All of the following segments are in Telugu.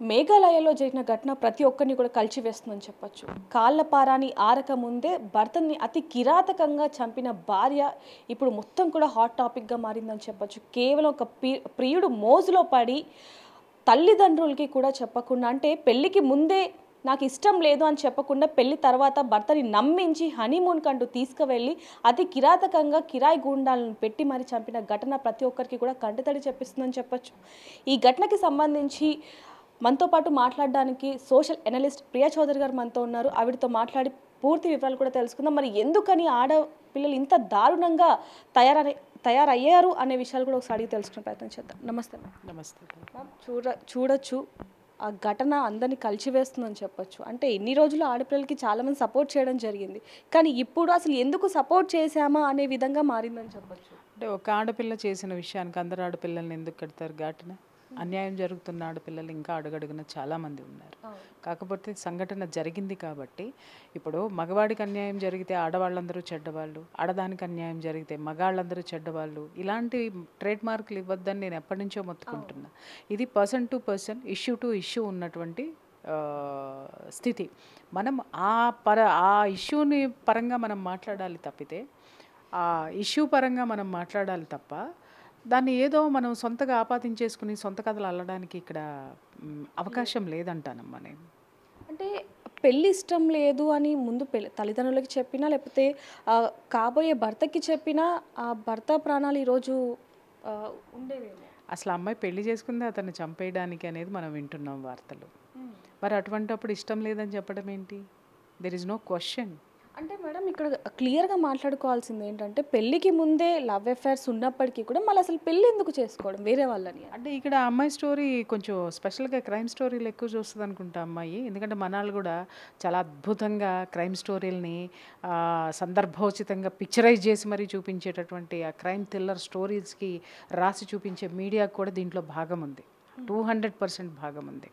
మేఘాలయలో జరిగిన ఘటన ప్రతి ఒక్కరిని కూడా కలిచివేస్తుందని చెప్పొచ్చు. కాళ్ళపారాని ఆరక ముందే భర్తని అతి కిరాతకంగా చంపిన భార్య ఇప్పుడు మొత్తం కూడా హాట్ టాపిక్గా మారిందని చెప్పొచ్చు. కేవలం ఒక ప్రియుడు మోజులో పడి తల్లిదండ్రులకి కూడా చెప్పకుండా, అంటే పెళ్ళికి ముందే నాకు ఇష్టం లేదు అని చెప్పకుండా పెళ్లి తర్వాత భర్తని నమ్మించి హనీమూన్ కంటూ తీసుకువెళ్ళి అతి కిరాతకంగా కిరాయి గూండాలను పెట్టి మరి చంపిన ఘటన ప్రతి ఒక్కరికి కూడా కంటతడి చెప్పిస్తుందని చెప్పొచ్చు. ఈ ఘటనకి సంబంధించి మనతో పాటు మాట్లాడడానికి సోషల్ ఎనలిస్ట్ ప్రియా చౌదరి గారు మనతో ఉన్నారు. ఆవిడతో మాట్లాడి పూర్తి వివరాలు కూడా తెలుసుకుందాం. మరి ఎందుకని ఆడపిల్లలు ఇంత దారుణంగా తయారయ్యారు అనే విషయాలు కూడా ఒకసారి అడిగి తెలుసుకునే ప్రయత్నం చేద్దాం. నమస్తే మ్యామ్. నమస్తే మ్యామ్, చూడొచ్చు ఆ ఘటన అందరినీ కలిచివేస్తుందని చెప్పొచ్చు. అంటే ఇన్ని రోజులు ఆడపిల్లలకి చాలామంది సపోర్ట్ చేయడం జరిగింది, కానీ ఇప్పుడు అసలు ఎందుకు సపోర్ట్ చేశామా అనే విధంగా మారిందని చెప్పొచ్చు. అంటే ఒక ఆడపిల్ల చేసిన విషయానికి అందరు ఆడపిల్లల్ని ఎందుకు కడతారు? ఘటన అన్యాయం జరుగుతున్న ఆడపిల్లలు ఇంకా అడుగడుగున చాలామంది ఉన్నారు. కాకపోతే సంఘటన జరిగింది కాబట్టి ఇప్పుడు మగవాడికి అన్యాయం జరిగితే ఆడవాళ్ళందరూ చెడ్డవాళ్ళు, ఆడదానికి అన్యాయం జరిగితే మగాళ్ళందరూ చెడ్డవాళ్ళు, ఇలాంటి ట్రేడ్ మార్కులు ఇవ్వద్దని నేను ఎప్పటి నుంచో మొత్తుకుంటున్నా. ఇది person to person, issue to issue ఉన్నటువంటి స్థితి. మనం ఆ ఇష్యూని పరంగా మనం మాట్లాడాలి తప్పితే, ఆ ఇష్యూ పరంగా మనం మాట్లాడాలి తప్ప దాన్ని ఏదో మనం సొంతగా ఆపాదించేసుకుని సొంత కథలు అల్లడానికి ఇక్కడ అవకాశం లేదంటానమ్మా నేను. అంటే పెళ్ళి ఇష్టం లేదు అని ముందు తల్లిదండ్రులకి చెప్పినా, లేకపోతే కాబోయే భర్తకి చెప్పినా ఆ భర్త ప్రాణాలు ఈరోజు ఉండేవేమో. అసలు అమ్మాయి పెళ్లి చేసుకుంది అతన్ని చంపేయడానికి అనేది మనం వింటున్నాం వార్తలు. మరి అటువంటిప్పుడు ఇష్టం లేదని చెప్పడం ఏంటి? There is no question. అంటే మేడం, ఇక్కడ క్లియర్గా మాట్లాడుకోవాల్సింది ఏంటంటే, పెళ్ళికి ముందే లవ్ అఫైర్స్ ఉన్నప్పటికీ కూడా మళ్ళీ అసలు పెళ్ళి ఎందుకు చేసుకోవడం వేరే వాళ్ళని? అంటే ఇక్కడ అమ్మాయి స్టోరీ కొంచెం స్పెషల్గా క్రైమ్ స్టోరీలు ఎక్కువ చూస్తుంది అనుకుంటా అమ్మాయి. ఎందుకంటే మనాళ్ళు కూడా చాలా అద్భుతంగా క్రైమ్ స్టోరీలని సందర్భోచితంగా పిక్చరైజ్ చేసి మరీ చూపించేటటువంటి ఆ క్రైమ్ థ్రిల్లర్ స్టోరీస్కి రాసి చూపించే మీడియాకు కూడా దీంట్లో భాగం ఉంది, 200% భాగం ఉంది.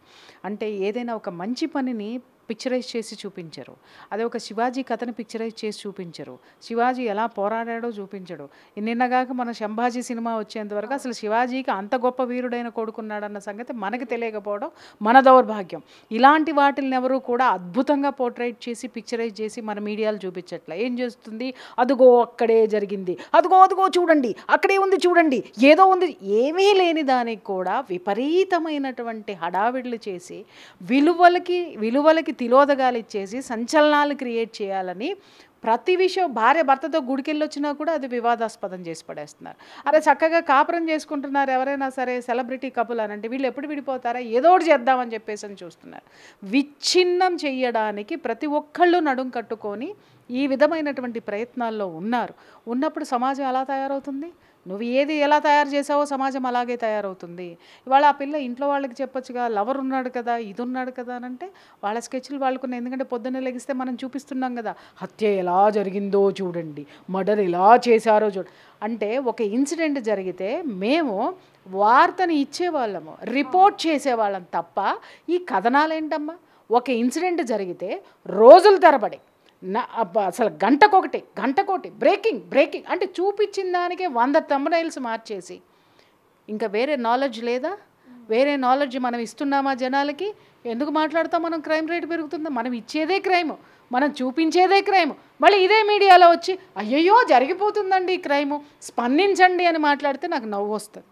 అంటే ఏదైనా ఒక మంచి పనిని పిక్చరైజ్ చేసి చూపించరు, అదే ఒక శివాజీ కథని పిక్చరైజ్ చేసి చూపించరు, శివాజీ ఎలా పోరాడాడో చూపించడు. నిన్నగాక మన శంభాజీ సినిమా వచ్చేంతవరకు అసలు శివాజీకి అంత గొప్ప వీరుడైన కొడుకున్నాడన్న సంగతి మనకి తెలియకపోవడం మన దౌర్భాగ్యం. ఇలాంటి వాటిని ఎవరు కూడా అద్భుతంగా పోర్ట్రైట్ చేసి పిక్చరైజ్ చేసి మన మీడియాలు చూపించట్లే. ఏం చేస్తుంది? అదుగో అక్కడే జరిగింది, అదుగో అదుగో చూడండి, అక్కడే ఉంది చూడండి, ఏదో ఉంది. ఏమీ లేని దానికి కూడా విపరీతమైనటువంటి హడావిడులు చేసి విలువలకి తిలోదగాలు ఇచ్చేసి సంచలనాలు క్రియేట్ చేయాలని ప్రతి విషయం, భార్య భర్తతో గుడికెళ్ళి వచ్చినా కూడా అది వివాదాస్పదం చేసి పడేస్తున్నారు. అరే చక్కగా కాపురం చేసుకుంటున్నారు ఎవరైనా సరే, సెలబ్రిటీ కపుల్ అని అంటే వీళ్ళు ఎప్పుడు విడిపోతారా, ఏదో ఒకటి చేద్దామని చెప్పేసి అని చూస్తున్నారు. విచ్ఛిన్నం చెయ్యడానికి ప్రతి ఒక్కళ్ళు నడుం కట్టుకొని ఈ విధమైనటువంటి ప్రయత్నాల్లో ఉన్నప్పుడు సమాజం ఎలా తయారవుతుంది? నువ్వు ఏది ఎలా తయారు చేసావో సమాజం అలాగే తయారవుతుంది. ఇవాళ ఆ పిల్ల ఇంట్లో వాళ్ళకి చెప్పొచ్చుగా, లవర్ ఉన్నాడు కదా, ఇది ఉన్నాడు కదా అని అంటే వాళ్ళ స్కెచ్లు వాళ్ళకున్నాయి. ఎందుకంటే పొద్దున్నే లెగిస్తే మనం చూపిస్తున్నాం కదా, హత్య ఎలా జరిగిందో చూడండి, మర్డర్ ఎలా చేశారో చూడండి. అంటే ఒక ఇన్సిడెంట్ జరిగితే మేము వార్తని ఇచ్చేవాళ్ళము, రిపోర్ట్ చేసేవాళ్ళం తప్ప ఈ కథనాలు ఏంటమ్మా? ఒక ఇన్సిడెంట్ జరిగితే రోజుల తరబడి అసలు గంటకోటి బ్రేకింగ్ అంటే చూపించిన దానికే 100 థంబ్నెయిల్స్ మార్చేసి, ఇంకా వేరే నాలెడ్జ్ లేదా? వేరే నాలెడ్జ్ మనం ఇస్తున్నామా జనాలకి? ఎందుకు మాట్లాడతాం మనం? క్రైమ్ రేట్ పెరుగుతుందా? మనం ఇచ్చేదే క్రైమ్, మనం చూపించేదే క్రైమ్. మళ్ళీ ఇదే మీడియాలో వచ్చి అయ్యయ్యో జరిగిపోతుందండి ఈ క్రైము, స్పందించండి అని మాట్లాడితే నాకు నవ్వు వస్తుంది.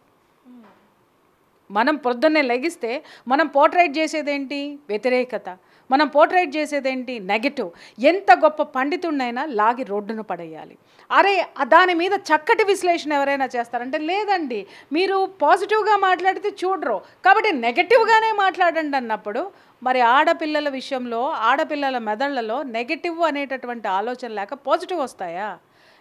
మనం పొద్దున్నే లెగిస్తే మనం పోర్ట్రైట్ చేసేదేంటి? వ్యతిరేకత. మనం పోర్ట్రైట్ చేసేదేంటి? నెగటివ్. ఎంత గొప్ప పండితుడినైనా లాగి రోడ్డును పడేయాలి. అరే దాని మీద చక్కటి విశ్లేషణ ఎవరైనా చేస్తారంటే లేదండి, మీరు పాజిటివ్గా మాట్లాడితే చూడరు కాబట్టి నెగటివ్గానే మాట్లాడండి అన్నప్పుడు, మరి ఆడపిల్లల విషయంలో ఆడపిల్లల మెదళ్లలో నెగటివ్ అనేటటువంటి ఆలోచన లేక పాజిటివ్ వస్తాయా?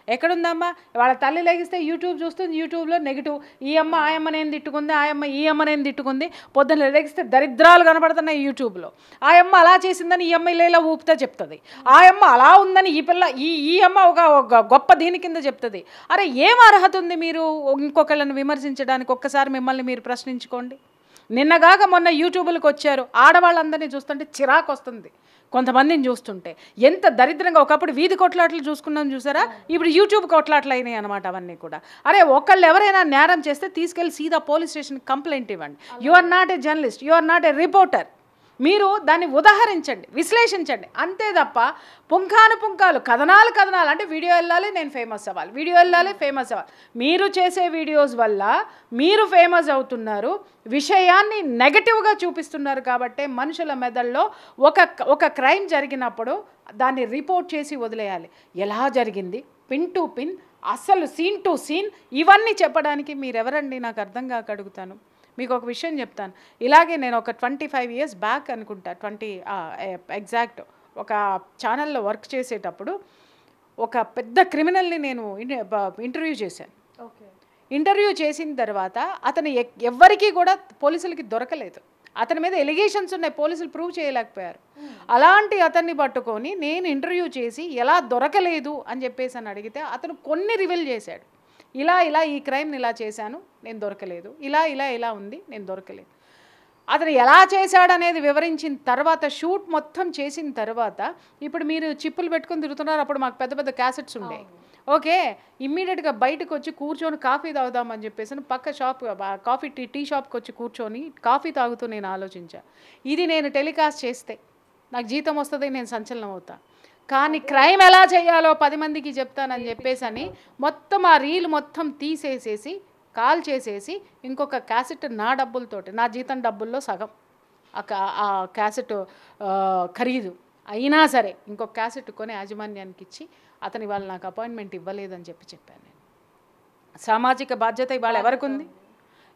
ఎక్కడుందమ్మా? వాళ్ళ తల్లి లెగిస్తే యూట్యూబ్ చూస్తుంది, యూట్యూబ్లో నెగిటివ్, ఈ అమ్మ ఆ అమ్మనేం తిట్టుకుంది, ఆ అమ్మ ఈ అమ్మనేం తిట్టుకుంది. పొద్దున్న లెగిస్తే దరిద్రాలు కనబడుతున్నాయి యూట్యూబ్లో. ఆ అమ్మ అలా చేసిందని ఈ అమ్మ ఇలా ఊపితే చెప్తుంది, ఆ అమ్మ అలా ఉందని ఈ పిల్ల ఈ అమ్మ ఒక గొప్ప దీని కింద చెప్తుంది. అరే ఏం అర్హత ఉంది మీరు ఇంకొకళ్ళని విమర్శించడానికి? ఒక్కసారి మిమ్మల్ని మీరు ప్రశ్నించుకోండి. నిన్నగాక మొన్న యూట్యూబ్లకు వచ్చారు, ఆడవాళ్ళందరినీ చూస్తుంటే చిరాకు వస్తుంది. కొంతమందిని చూస్తుంటే ఎంత దరిద్రంగా. ఒకప్పుడు వీధి కొట్లాటలు చూసుకున్నాం చూసారా, ఇప్పుడు యూట్యూబ్ కొట్లాటలు అయినాయి అనమాట అవన్నీ కూడా. అరే ఒకళ్ళు ఎవరైనా నేరం చేస్తే తీసుకెళ్ళి సీదా పోలీస్ స్టేషన్ కంప్లైంట్ ఇవ్వండి. You are not a journalist, you are not a reporter. మీరు దాన్ని ఉదాహరించండి, విశ్లేషించండి, అంతే తప్ప పుంఖాలు కథనాలు అంటే వీడియో వెళ్ళాలి, నేను ఫేమస్ అవ్వాలి, వీడియో వెళ్ళాలి, ఫేమస్ అవ్వాలి. మీరు చేసే వీడియోస్ వల్ల మీరు ఫేమస్ అవుతున్నారు, విషయాన్ని నెగటివ్గా చూపిస్తున్నారు. కాబట్టి మనుషుల మెదడులో ఒక క్రైమ్ జరిగినప్పుడు దాన్ని రిపోర్ట్ చేసి వదిలేయాలి. ఎలా జరిగింది, పిన్ టు పిన్, అసలు సీన్ టు సీన్, ఇవన్నీ చెప్పడానికి మీరెవరండి నాకు అర్థం కాక అడుగుతాను. మీకు ఒక విషయం చెప్తాను. ఇలాగే నేను ఒక 25 years బ్యాక్ అనుకుంటా, ఎగ్జాక్ట్ ఒక ఛానల్లో వర్క్ చేసేటప్పుడు ఒక పెద్ద క్రిమినల్ని నేను ఇంటర్వ్యూ చేశాను. ఇంటర్వ్యూ చేసిన తర్వాత అతను ఎవ్వరికీ కూడా పోలీసులకి దొరకలేదు. అతని మీద ఎలిగేషన్స్ ఉన్నాయి, పోలీసులు ప్రూవ్ చేయలేకపోయారు. అలాంటి అతన్ని పట్టుకొని నేను ఇంటర్వ్యూ చేసి ఎలా దొరకలేదు అని చెప్పేసి అని అడిగితే అతను కొన్ని రివీల్ చేశాడు. ఇలా ఈ క్రైమ్ని ఇలా చేశాను, నేను దొరకలేదు, ఇలా ఉంది, నేను దొరకలేదు. అతను ఎలా చేశాడనేది వివరించిన తర్వాత, షూట్ మొత్తం చేసిన తర్వాత, ఇప్పుడు మీరు చిప్పులు పెట్టుకొని తిరుగుతున్నారు, అప్పుడు మాకు పెద్ద క్యాసెట్స్ ఉండేవి. ఓకే, ఇమ్మీడియట్గా బయటకు వచ్చి కూర్చొని కాఫీ తాగుదామని చెప్పేసి పక్క షాప్ టీ షాప్కి వచ్చి కూర్చొని కాఫీ తాగుతూ నేను ఆలోచించా, ఇది నేను టెలికాస్ట్ చేస్తే నాకు జీతం వస్తుంది, నేను సంచలనం అవుతా. కానీ క్రైమ్ ఎలా చేయాలో 10 మందికి చెప్తానని చెప్పేసి అని మొత్తం ఆ రీల్ మొత్తం తీసేసేసి కాల్ చేసేసి ఇంకొక క్యాసెట్ నా డబ్బులతోటి, నా జీతం డబ్బుల్లో సగం ఆ క్యాసెట్ ఖరీదు అయినా సరే ఇంకొక క్యాసెట్ కొని యాజమాన్యానికి ఇచ్చి అతని వాళ్ళు నాకు అపాయింట్మెంట్ ఇవ్వలేదని చెప్పాను నేను. సామాజిక బాధ్యత ఇవాళ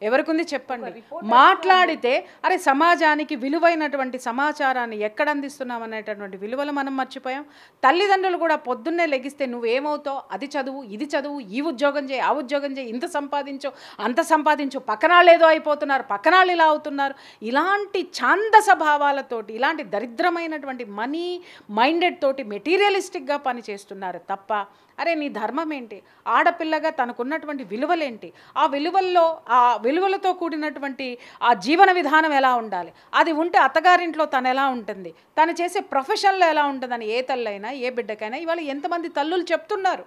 ఎవరికుంది చెప్పండి. మాట్లాడితే అరే సమాజానికి విలువైనటువంటి సమాచారాన్ని ఎక్కడ అందిస్తున్నాం అనేటటువంటి విలువలు మనం మర్చిపోయాం. తల్లిదండ్రులు కూడా పొద్దున్నే లెగిస్తే నువ్వేమవుతావు, అది చదువు, ఇది చదువు, ఈ ఉద్యోగం చేయి, ఆ ఉద్యోగం చేయి, ఇంత సంపాదించు, అంత సంపాదించు, పక్కనాళ్ళు ఏదో అయిపోతున్నారు, పక్కనాళ్ళు ఇలా అవుతున్నారు. ఇలాంటి ఛాందస భావాలతోటి, ఇలాంటి దరిద్రమైనటువంటి మనీ మైండెడ్ తోటి మెటీరియలిస్టిక్గా పనిచేస్తున్నారు తప్ప అరే నీ ధర్మం ఏంటి, ఆడపిల్లగా తనకున్నటువంటి విలువలేంటి, ఆ విలువలతో కూడినటువంటి ఆ జీవన విధానం ఎలా ఉండాలి, అది ఉంటే అత్తగారింట్లో తను ఎలా ఉంటుంది, తను చేసే ప్రొఫెషన్లో ఎలా ఉంటుందని ఏ తల్లైనా ఏ బిడ్డకైనా ఇవాళ ఎంతమంది తల్లులు చెప్తున్నారు.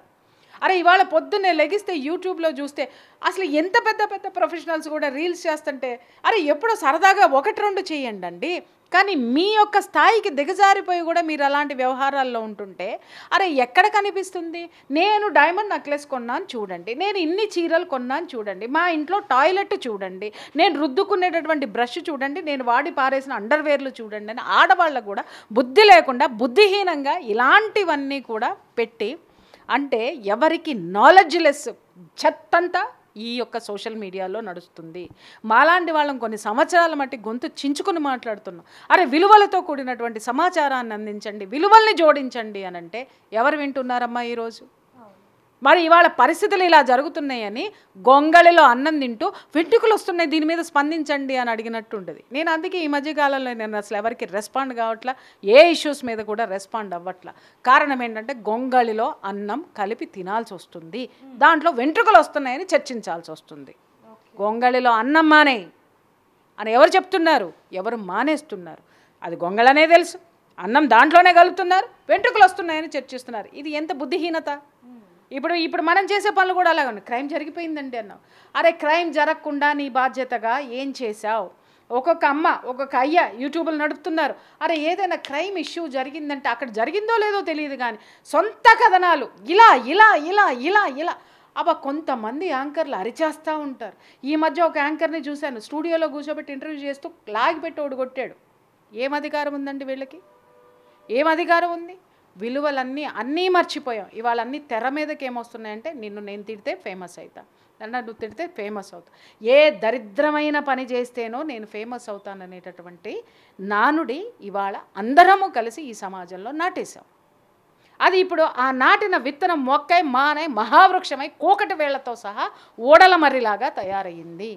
అరే ఇవాళ పొద్దున్నే లెగిస్తే యూట్యూబ్లో చూస్తే అసలు ఎంత పెద్ద ప్రొఫెషనల్స్ కూడా రీల్స్ చేస్తుంటే అరే ఎప్పుడో సరదాగా 1-2 చేయండి. కానీ మీ యొక్క స్థాయికి దిగజారిపోయి కూడా మీరు అలాంటి వ్యవహారాల్లో ఉంటుంటే అరే ఎక్కడ కనిపిస్తుంది. నేను డైమండ్ నెక్లెస్ కొన్నాను చూడండి, నేను ఇన్ని చీరలు కొన్నాను చూడండి, మా ఇంట్లో టాయిలెట్ చూడండి, నేను రుద్దుకునేటటువంటి బ్రష్ చూడండి, నేను వాడి పారేసిన అండర్వేర్లు చూడండి అని ఆడవాళ్ళకు కూడా బుద్ధి లేకుండా బుద్ధిహీనంగా ఇలాంటివన్నీ కూడా పెట్టి, అంటే ఎవరికి నాలెడ్జ్ లెస్ చెత్తంతా ఈ యొక్క సోషల్ మీడియాలో నడుస్తుంది. మాలాంటి వాళ్ళం కొన్ని సంవత్సరాల మట్టి గొంతు చించుకుని మాట్లాడుతున్నాం. అరే విలువలతో కూడినటువంటి సమాచారాన్ని అందించండి, విలువల్ని జోడించండి అని అంటే ఎవరు వింటున్నారమ్మా ఈరోజు? మరి ఇవాళ పరిస్థితులు ఇలా జరుగుతున్నాయని గొంగళిలో అన్నం తింటూ వెంట్రుకలు వస్తున్నాయి, దీని మీద స్పందించండి అని అడిగినట్టు ఉంటుంది. నేను అందుకే ఈ మధ్యకాలంలో నేను అసలు ఎవరికి రెస్పాండ్ కావట్లా, ఏ ఇష్యూస్ మీద కూడా రెస్పాండ్ అవ్వట్లా. కారణం ఏంటంటే గొంగళిలో అన్నం కలిపి తినాల్సి వస్తుంది, దాంట్లో వెంట్రుకలు వస్తున్నాయని చర్చించాల్సి వస్తుంది. గొంగళిలో అన్నం మానే అని ఎవరు చెప్తున్నారు, ఎవరు మానేస్తున్నారు? అది గొంగళనే తెలుసు, అన్నం దాంట్లోనే కలుపుతున్నారు, వెంట్రుకలు వస్తున్నాయని చర్చిస్తున్నారు. ఇది ఎంత బుద్ధిహీనత. ఇప్పుడు మనం చేసే పనులు కూడా అలాగే ఉన్నాయి. క్రైమ్ జరిగిపోయిందండి అన్నావు, అరే క్రైమ్ జరగకుండా నీ బాధ్యతగా ఏం చేశావు? ఒక్కొక్క అమ్మ ఒక్కొక్క అయ్య యూట్యూబ్లు నడుపుతున్నారు. అరే ఏదైనా క్రైమ్ ఇష్యూ జరిగిందంటే అక్కడ జరిగిందో లేదో తెలియదు కానీ సొంత కథనాలు ఇలా అబ్బా కొంతమంది యాంకర్లు అరిచేస్తూ ఉంటారు. ఈ మధ్య ఒక యాంకర్ని చూశాను, స్టూడియోలో కూర్చోబెట్టి ఇంటర్వ్యూ చేస్తూ లాగిపెట్టి ఓడి కొట్టాడు. ఏం అధికారం ఉందండి వీళ్ళకి? ఏం అధికారం ఉంది? అన్నీ మర్చిపోయాం. ఇవాళ అన్నీ తెర మీదకి ఏమొస్తున్నాయంటే నిన్ను నేను తిడితే ఫేమస్ అవుతా, నన్ను నువ్వు తిడితే ఫేమస్ అవుతా, ఏ దరిద్రమైన పని చేస్తేనో నేను ఫేమస్ అవుతాననేటటువంటి నానుడి ఇవాళ అందరము కలిసి ఈ సమాజంలో నాటేశాం. అది ఇప్పుడు ఆ నాటిన విత్తనం మొక్కై మానై మహావృక్షమై కోకటి వేళ్లతో సహా ఓడల మర్రిలాగా తయారయ్యింది.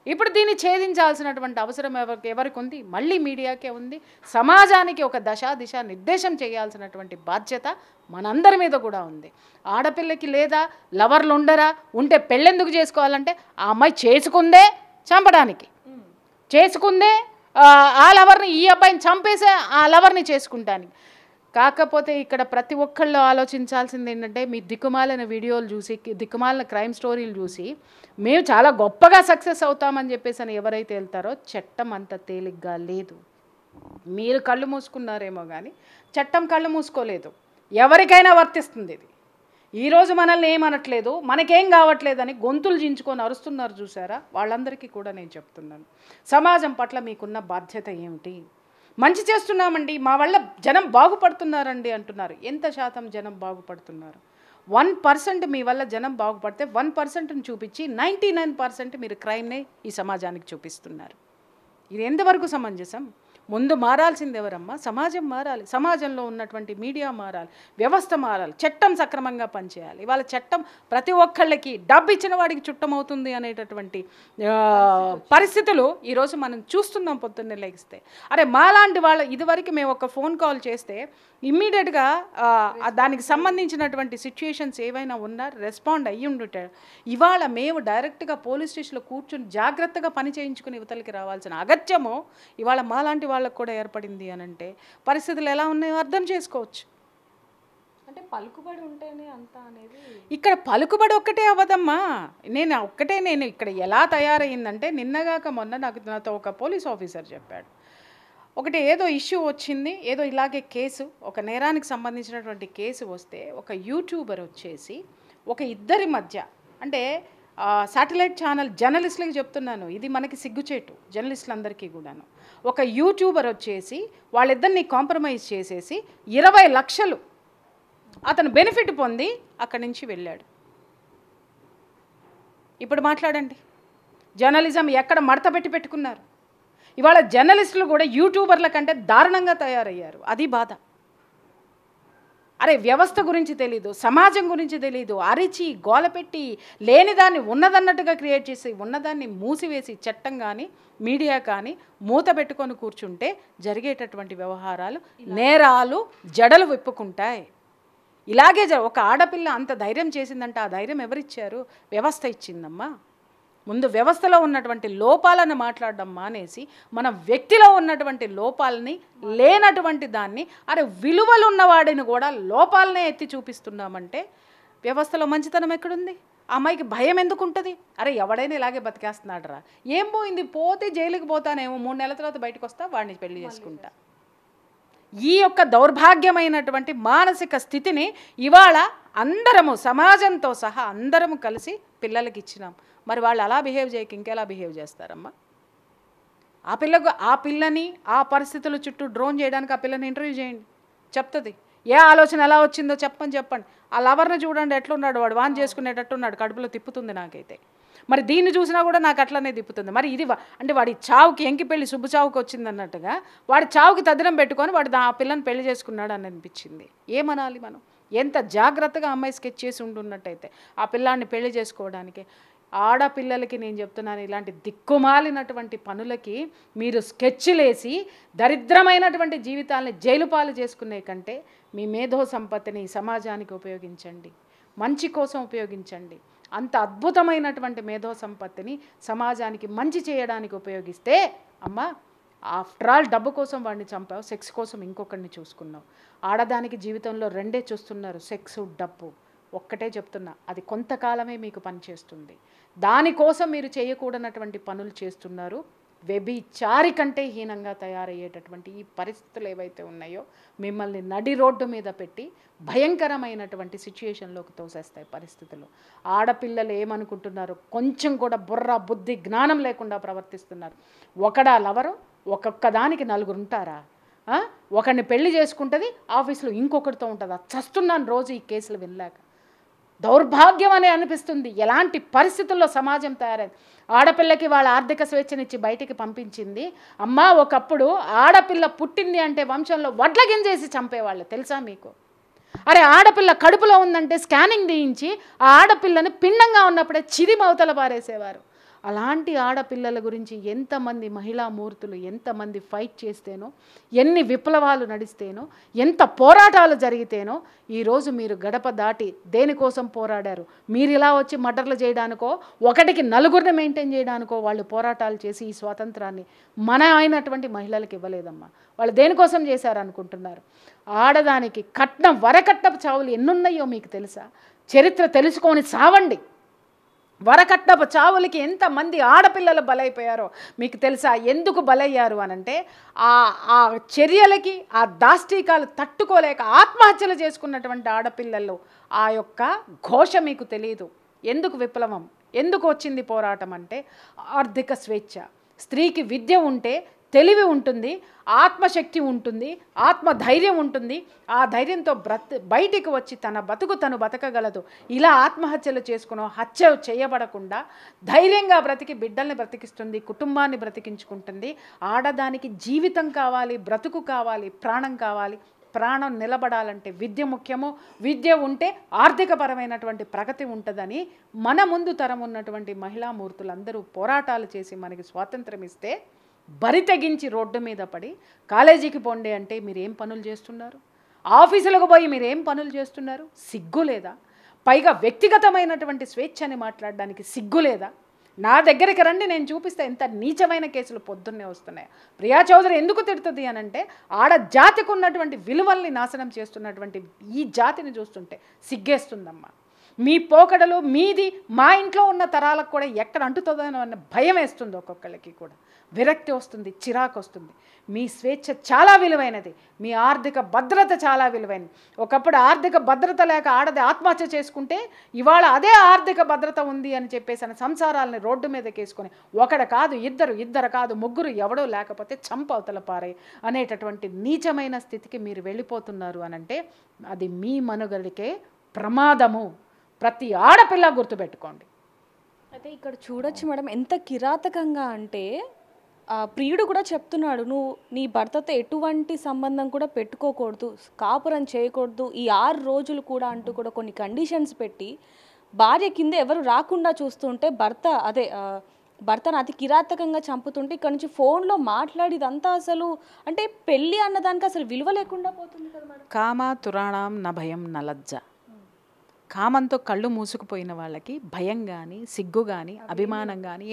ఇప్పుడు దీన్ని ఛేదించాల్సినటువంటి అవసరం ఎవరికి ఉంది? మళ్ళీ మీడియాకే ఉంది. సమాజానికి ఒక దిశ నిర్దేశం చేయాల్సినటువంటి బాధ్యత మనందరి మీద కూడా ఉంది. ఆడపిల్లకి లేదా లవర్లు ఉండరా, ఉంటే పెళ్ళెందుకు చేసుకోవాలంటే ఆ అమ్మాయి చేసుకుందే చంపడానికి, చేసుకుందే ఆ లవర్ని ఈ అబ్బాయిని చంపేసే ఆ లవర్ని చేసుకుంటాను. కాకపోతే ఇక్కడ ప్రతి ఒక్కళ్ళు ఆలోచించాల్సింది ఏంటంటే, మీ దిక్కుమాలిన వీడియోలు చూసి, దిక్కుమాలిన క్రైమ్ స్టోరీలు చూసి మేము చాలా గొప్పగా సక్సెస్ అవుతామని చెప్పేసి అని ఎవరైతే వెళ్తారో చట్టం అంత తేలిగ్గా లేదు. మీరు కళ్ళు మూసుకున్నారేమో కానీ చట్టం కళ్ళు మూసుకోలేదు. ఎవరికైనా వర్తిస్తుంది ఇది. ఈరోజు మనల్ని ఏమనట్లేదు, మనకేం కావట్లేదని గొంతులు జించుకొని అరుస్తున్నారు చూసారా, వాళ్ళందరికీ కూడా నేను చెప్తున్నాను, సమాజం పట్ల మీకున్న బాధ్యత ఏమిటి? మంచి చేస్తున్నామండి, మా వల్ల జనం బాగుపడుతున్నారండి అంటున్నారు. ఎంత శాతం జనం బాగుపడుతున్నారు? 1% మీ వల్ల జనం బాగుపడితే 1%ని చూపించి 99% మీరు క్రైమ్నే ఈ సమాజానికి చూపిస్తున్నారు. ఇది ఎంతవరకు సమంజసం? ముందు మారాల్సింది ఎవరమ్మా? సమాజం మారాలి. సమాజంలో ఉన్నటువంటి మీడియా మారాలి, వ్యవస్థ మారాలి, చట్టం సక్రమంగా పనిచేయాలి. ఇవాళ చట్టం ప్రతి ఒక్కళ్ళకి డబ్బు ఇచ్చిన వాడికి చుట్టమవుతుంది అనేటటువంటి పరిస్థితులు ఈరోజు మనం చూస్తున్నాం. పొద్దున్నే లెగిస్తే అరే మాలాంటి వాళ్ళు ఇదివరకు మేము ఒక ఫోన్ కాల్ చేస్తే ఇమ్మీడియట్గా దానికి సంబంధించినటువంటి సిచ్యుయేషన్స్ ఏవైనా ఉన్నా రెస్పాండ్ అయ్యి ఉండుంటారు. ఇవాళ మేము డైరెక్ట్గా పోలీస్ స్టేషన్లో కూర్చుని జాగ్రత్తగా పని చేయించుకుని యువతలకి రావాల్సిన అగత్యము ఇవాళ మాలాంటి వాళ్ళకు కూడా ఏర్పడింది అని అంటే పరిస్థితులు ఎలా ఉన్నాయో అర్థం చేసుకోవచ్చు. అంటే పలుకుబడి ఉంటేనే అంతా అనేది ఇక్కడ పలుకుబడి ఒక్కటే అవ్వదమ్మా. నేను ఇక్కడ ఎలా తయారయ్యిందంటే, నిన్నగాక మొన్న నాతో ఒక పోలీస్ ఆఫీసర్ చెప్పాడు, ఒకటి ఏదో ఇష్యూ వచ్చింది, ఏదో ఇలాగే కేసు, ఒక నేరానికి సంబంధించినటువంటి కేసు వస్తే ఒక యూట్యూబర్ వచ్చేసి ఒక ఇద్దరి మధ్య, అంటే శాటిలైట్ ఛానల్ జర్నలిస్టులకి చెప్తున్నాను, ఇది మనకి సిగ్గుచేటు జర్నలిస్టులందరికీ కూడాను, ఒక యూట్యూబర్ వచ్చేసి వాళ్ళిద్దరిని కాంప్రమైజ్ చేసేసి 20 లక్షలు అతను బెనిఫిట్ పొంది అక్కడి నుంచి వెళ్ళాడు. ఇప్పుడు మాట్లాడండి, జర్నలిజం ఎక్కడ మడత పెట్టుకున్నారు? ఇవాళ జర్నలిస్టులు కూడా యూట్యూబర్ల కంటే దారుణంగా తయారయ్యారు. అది బాధ. అరే వ్యవస్థ గురించి తెలీదు, సమాజం గురించి తెలీదు, అరిచి గోలపెట్టి లేనిదాన్ని ఉన్నదన్నట్టుగా క్రియేట్ చేసి ఉన్నదాన్ని మూసివేసి చట్టం కానీ మీడియా కానీ మూత పెట్టుకొని కూర్చుంటే జరిగేటటువంటి వ్యవహారాలు, నేరాలు జడలు విప్పుకుంటాయి. ఇలాగే ఒక ఆడపిల్ల అంత ధైర్యం చేసిందంటే ఆ ధైర్యం ఎవరిచ్చారు? వ్యవస్థ ఇచ్చిందమ్మా. ముందు వ్యవస్థలో ఉన్నటువంటి లోపాలను మాట్లాడడం మానేసి మన వ్యక్తిలో ఉన్నటువంటి లోపాలని, లేనటువంటి దాన్ని, అరే విలువలు ఉన్నవాడిని కూడా లోపాలనే ఎత్తి చూపిస్తున్నామంటే వ్యవస్థలో మంచితనం ఎక్కడుంది? ఆ అమ్మాయికి భయం ఎందుకు ఉంటుంది? అరే ఎవడైనా ఇలాగే బతికేస్తున్నాడు రా, ఏం పోయింది, పోతే జైలుకి పోతానేమో, 3 నెలల తర్వాత బయటకు వస్తా, వాడిని పెళ్లి చేసుకుంటా. ఈ యొక్క దౌర్భాగ్యమైనటువంటి మానసిక స్థితిని ఇవాళ అందరము సమాజంతో సహా అందరము కలిసి పిల్లలకి ఇచ్చినాం. మరి వాళ్ళు అలా బిహేవ్ చేయక ఇంకెలా బిహేవ్ చేస్తారమ్మా? ఆ పిల్లని ఆ పరిస్థితుల చుట్టూ డ్రోన్ చేయడానికి ఆ పిల్లని ఇంటర్వ్యూ చేయండి, చెప్తుంది. ఏ ఆలోచన ఎలా వచ్చిందో చెప్పండి. ఆ లవర్ని చూడండి ఎట్లున్నాడు, వాడు వాన్ చేసుకునేటట్టున్నాడు, కడుపులో తిప్పుతుంది నాకైతే. మరి దీన్ని చూసినా కూడా నాకు అట్లనే తిప్పుతుంది. మరి ఇది అంటే వాడి చావుకి, ఎంకి పెళ్ళి శుభ చావుకి వచ్చింది అన్నట్టుగా వాడి చావుకి తదినం పెట్టుకొని వాడు ఆ పిల్లని పెళ్లి చేసుకున్నాడు అని అనిపించింది. ఏమనాలి మనం? ఎంత జాగ్రత్తగా అమ్మాయి స్కెచ్ చేసి ఉంటున్నట్టయితే ఆ పిల్లాన్ని పెళ్లి చేసుకోవడానికి. ఆడపిల్లలకి నేను చెప్తున్నాను, ఇలాంటి దిక్కుమాలినటువంటి పనులకి మీరు స్కెచ్లేసి దరిద్రమైనటువంటి జీవితాలని జైలు పాలు చేసుకునే కంటే మీ మేధో సంపత్తిని సమాజానికి ఉపయోగించండి, మంచి కోసం ఉపయోగించండి. అంత అద్భుతమైనటువంటి మేధో సంపత్తిని సమాజానికి మంచి చేయడానికి ఉపయోగిస్తే, అమ్మా ఆఫ్టర్ ఆల్ డబ్బు కోసం వాడిని చంపావు, సెక్స్ కోసం ఇంకొకరిని చూసుకున్నావు. ఆడదానికి జీవితంలో రెండే చూస్తున్నారు, సెక్స్, డబ్బు. ఒక్కటే చెప్తున్నా, అది కొంతకాలమే మీకు పనిచేస్తుంది. దానికోసం మీరు చేయకూడనటువంటి పనులు చేస్తున్నారు. వ్యభిచారి కంటే హీనంగా తయారయ్యేటటువంటి ఈ పరిస్థితులు ఏవైతే ఉన్నాయో మిమ్మల్ని నడి రోడ్డు మీద పెట్టి భయంకరమైనటువంటి సిచ్యుయేషన్లోకి తోసేస్తాయి పరిస్థితులు. ఆడపిల్లలు ఏమనుకుంటున్నారు? కొంచెం కూడా బుర్ర, బుద్ధి, జ్ఞానం లేకుండా ప్రవర్తిస్తున్నారు. ఒకడా లవరు, ఒక్కొక్క దానికి 4 ఉంటారా? ఒకరిని పెళ్లి చేసుకుంటుంది, ఆఫీసులో ఇంకొకరితో ఉంటుందా? చస్తున్నాను రోజు ఈ కేసులు వినలేక. దౌర్భాగ్యం అనే అనిపిస్తుంది. ఎలాంటి పరిస్థితుల్లో సమాజం తయారైంది. ఆడపిల్లకి వాళ్ళ ఆర్థిక స్వేచ్ఛనిచ్చి బయటికి పంపించింది. అమ్మా ఒకప్పుడు ఆడపిల్ల పుట్టింది అంటే వంశంలో వడ్ల గింజేసి చంపేవాళ్ళు, తెలుసా మీకు? అరే ఆడపిల్ల కడుపులో ఉందంటే స్కానింగ్ తీయించి ఆ ఆడపిల్లని పిండంగా ఉన్నప్పుడే చిదిమవతల పారేసేవారు. అలాంటి ఆడపిల్లల గురించి ఎంతమంది మహిళా మూర్తులు ఎంతమంది ఫైట్ చేస్తేనో, ఎన్ని విప్లవాలు నడిస్తేనో, ఎంత పోరాటాలు జరిగితేనో ఈరోజు మీరు గడప దాటి దేనికోసం పోరాడారు? మీరు ఇలా వచ్చి మర్డర్లు చేయడానికో, ఒకటికి నలుగురిని మెయింటైన్ చేయడానికో వాళ్ళు పోరాటాలు చేసి ఈ స్వాతంత్రాన్ని మన అయినటువంటి మహిళలకు ఇవ్వలేదమ్మా. వాళ్ళు దేనికోసం చేశారనుకుంటున్నారు? ఆడదానికి కట్నం, వరకట్నపు చావులు ఎన్నున్నాయో మీకు తెలుసా? చరిత్ర తెలుసుకొని సావండి. వరకట్నపు చావులకి ఎంతమంది ఆడపిల్లలు బలైపోయారో మీకు తెలుసా? ఎందుకు బలయ్యారు అనంటే ఆ చర్యలకి, ఆ దాష్టీకాలు తట్టుకోలేక ఆత్మహత్యలు చేసుకున్నటువంటి ఆడపిల్లలు ఆ యొక్క ఘోష మీకు తెలియదు. ఎందుకు విప్లవం, ఎందుకు వచ్చింది పోరాటం అంటే ఆర్థిక స్వేచ్ఛ. స్త్రీకి విద్య ఉంటే తెలివి ఉంటుంది, ఆత్మశక్తి ఉంటుంది, ఆత్మధైర్యం ఉంటుంది. ఆ ధైర్యంతో బయటికి వచ్చి తన బతుకు తను బతకగలదు. ఇలా ఆత్మహత్యలు చేసుకునో, హత్య చేయబడకుండా ధైర్యంగా బ్రతికి బిడ్డల్ని బ్రతికిస్తుంది, కుటుంబాన్ని బ్రతికించుకుంటుంది. ఆడదానికి జీవితం కావాలి, బ్రతుకు కావాలి, ప్రాణం కావాలి. ప్రాణం నిలబడాలంటే విద్య ముఖ్యము. విద్య ఉంటే ఆర్థికపరమైనటువంటి ప్రగతి ఉంటుందని మన ముందు తరం ఉన్నటువంటి మహిళామూర్తులందరూ పోరాటాలు చేసి మనకి స్వాతంత్రం ఇస్తే బరి తెగించి రోడ్డు మీద పడి కాలేజీకి పోండి అంటే మీరు ఏం పనులు చేస్తున్నారు? ఆఫీసులకు పోయి మీరు ఏం పనులు చేస్తున్నారు? సిగ్గు లేదా? పైగా వ్యక్తిగతమైనటువంటి స్వేచ్ఛని మాట్లాడడానికి సిగ్గు లేదా? నా దగ్గరికి రండి, నేను చూపిస్తే ఎంత నీచమైన కేసులు పొద్దున్నే వస్తున్నాయి. ప్రియా చౌదరి ఎందుకు తిడుతుంది అనంటే ఆడ జాతికి ఉన్నటువంటి విలువల్ని నాశనం చేస్తున్నటువంటి ఈ జాతిని చూస్తుంటే సిగ్గేస్తుందమ్మా. మీ పోకడలు మీది మా ఇంట్లో ఉన్న తరాలకు కూడా ఎక్కడ అంటుతుందో అన్న భయం వేస్తుంది. ఒక్కొక్కళ్ళకి కూడా విరక్తి వస్తుంది, చిరాకు వస్తుంది. మీ స్వేచ్ఛ చాలా విలువైనది, మీ ఆర్థిక భద్రత చాలా విలువైనది. ఒకప్పుడు ఆర్థిక భద్రత లేక ఆడది ఆత్మహత్య చేసుకుంటే ఇవాళ అదే ఆర్థిక భద్రత ఉంది అని చెప్పేసి సంసారాలని రోడ్డు మీదకి వేసుకొని ఒకడు కాదు, ఇద్దరు కాదు, ముగ్గురు ఎవడో లేకపోతే చంపవతల పారే అనేటటువంటి నీచమైన స్థితికి మీరు వెళ్ళిపోతున్నారు అనంటే అది మీ మనుగడికే ప్రమాదము. ప్రతి ఆడపిల్ల గుర్తుపెట్టుకోండి. అయితే ఇక్కడ చూడొచ్చు మేడం, ఎంత కిరాతకంగా అంటే ప్రియుడు కూడా చెప్తున్నాడు, నువ్వు నీ భర్తతో ఎటువంటి సంబంధం కూడా పెట్టుకోకూడదు, కాపురం చేయకూడదు ఈ 6 రోజులు కూడా అంటూ కూడా కొన్ని కండిషన్స్ పెట్టి భార్య కింద ఎవరు రాకుండా చూస్తుంటే భర్తను అతి కిరాతకంగా చంపుతుంటే ఇక్కడ నుంచి ఫోన్లో మాట్లాడిదంతా అసలు అంటే పెళ్ళి అన్నదానికి అసలు విలువ లేకుండా పోతుంది కదా మేడం. కామ తురాణం న భయం న లజ్జ. కామంతో కళ్ళు మూసుకుపోయిన వాళ్ళకి భయం కానీ, సిగ్గు కానీ, అభిమానం కానీ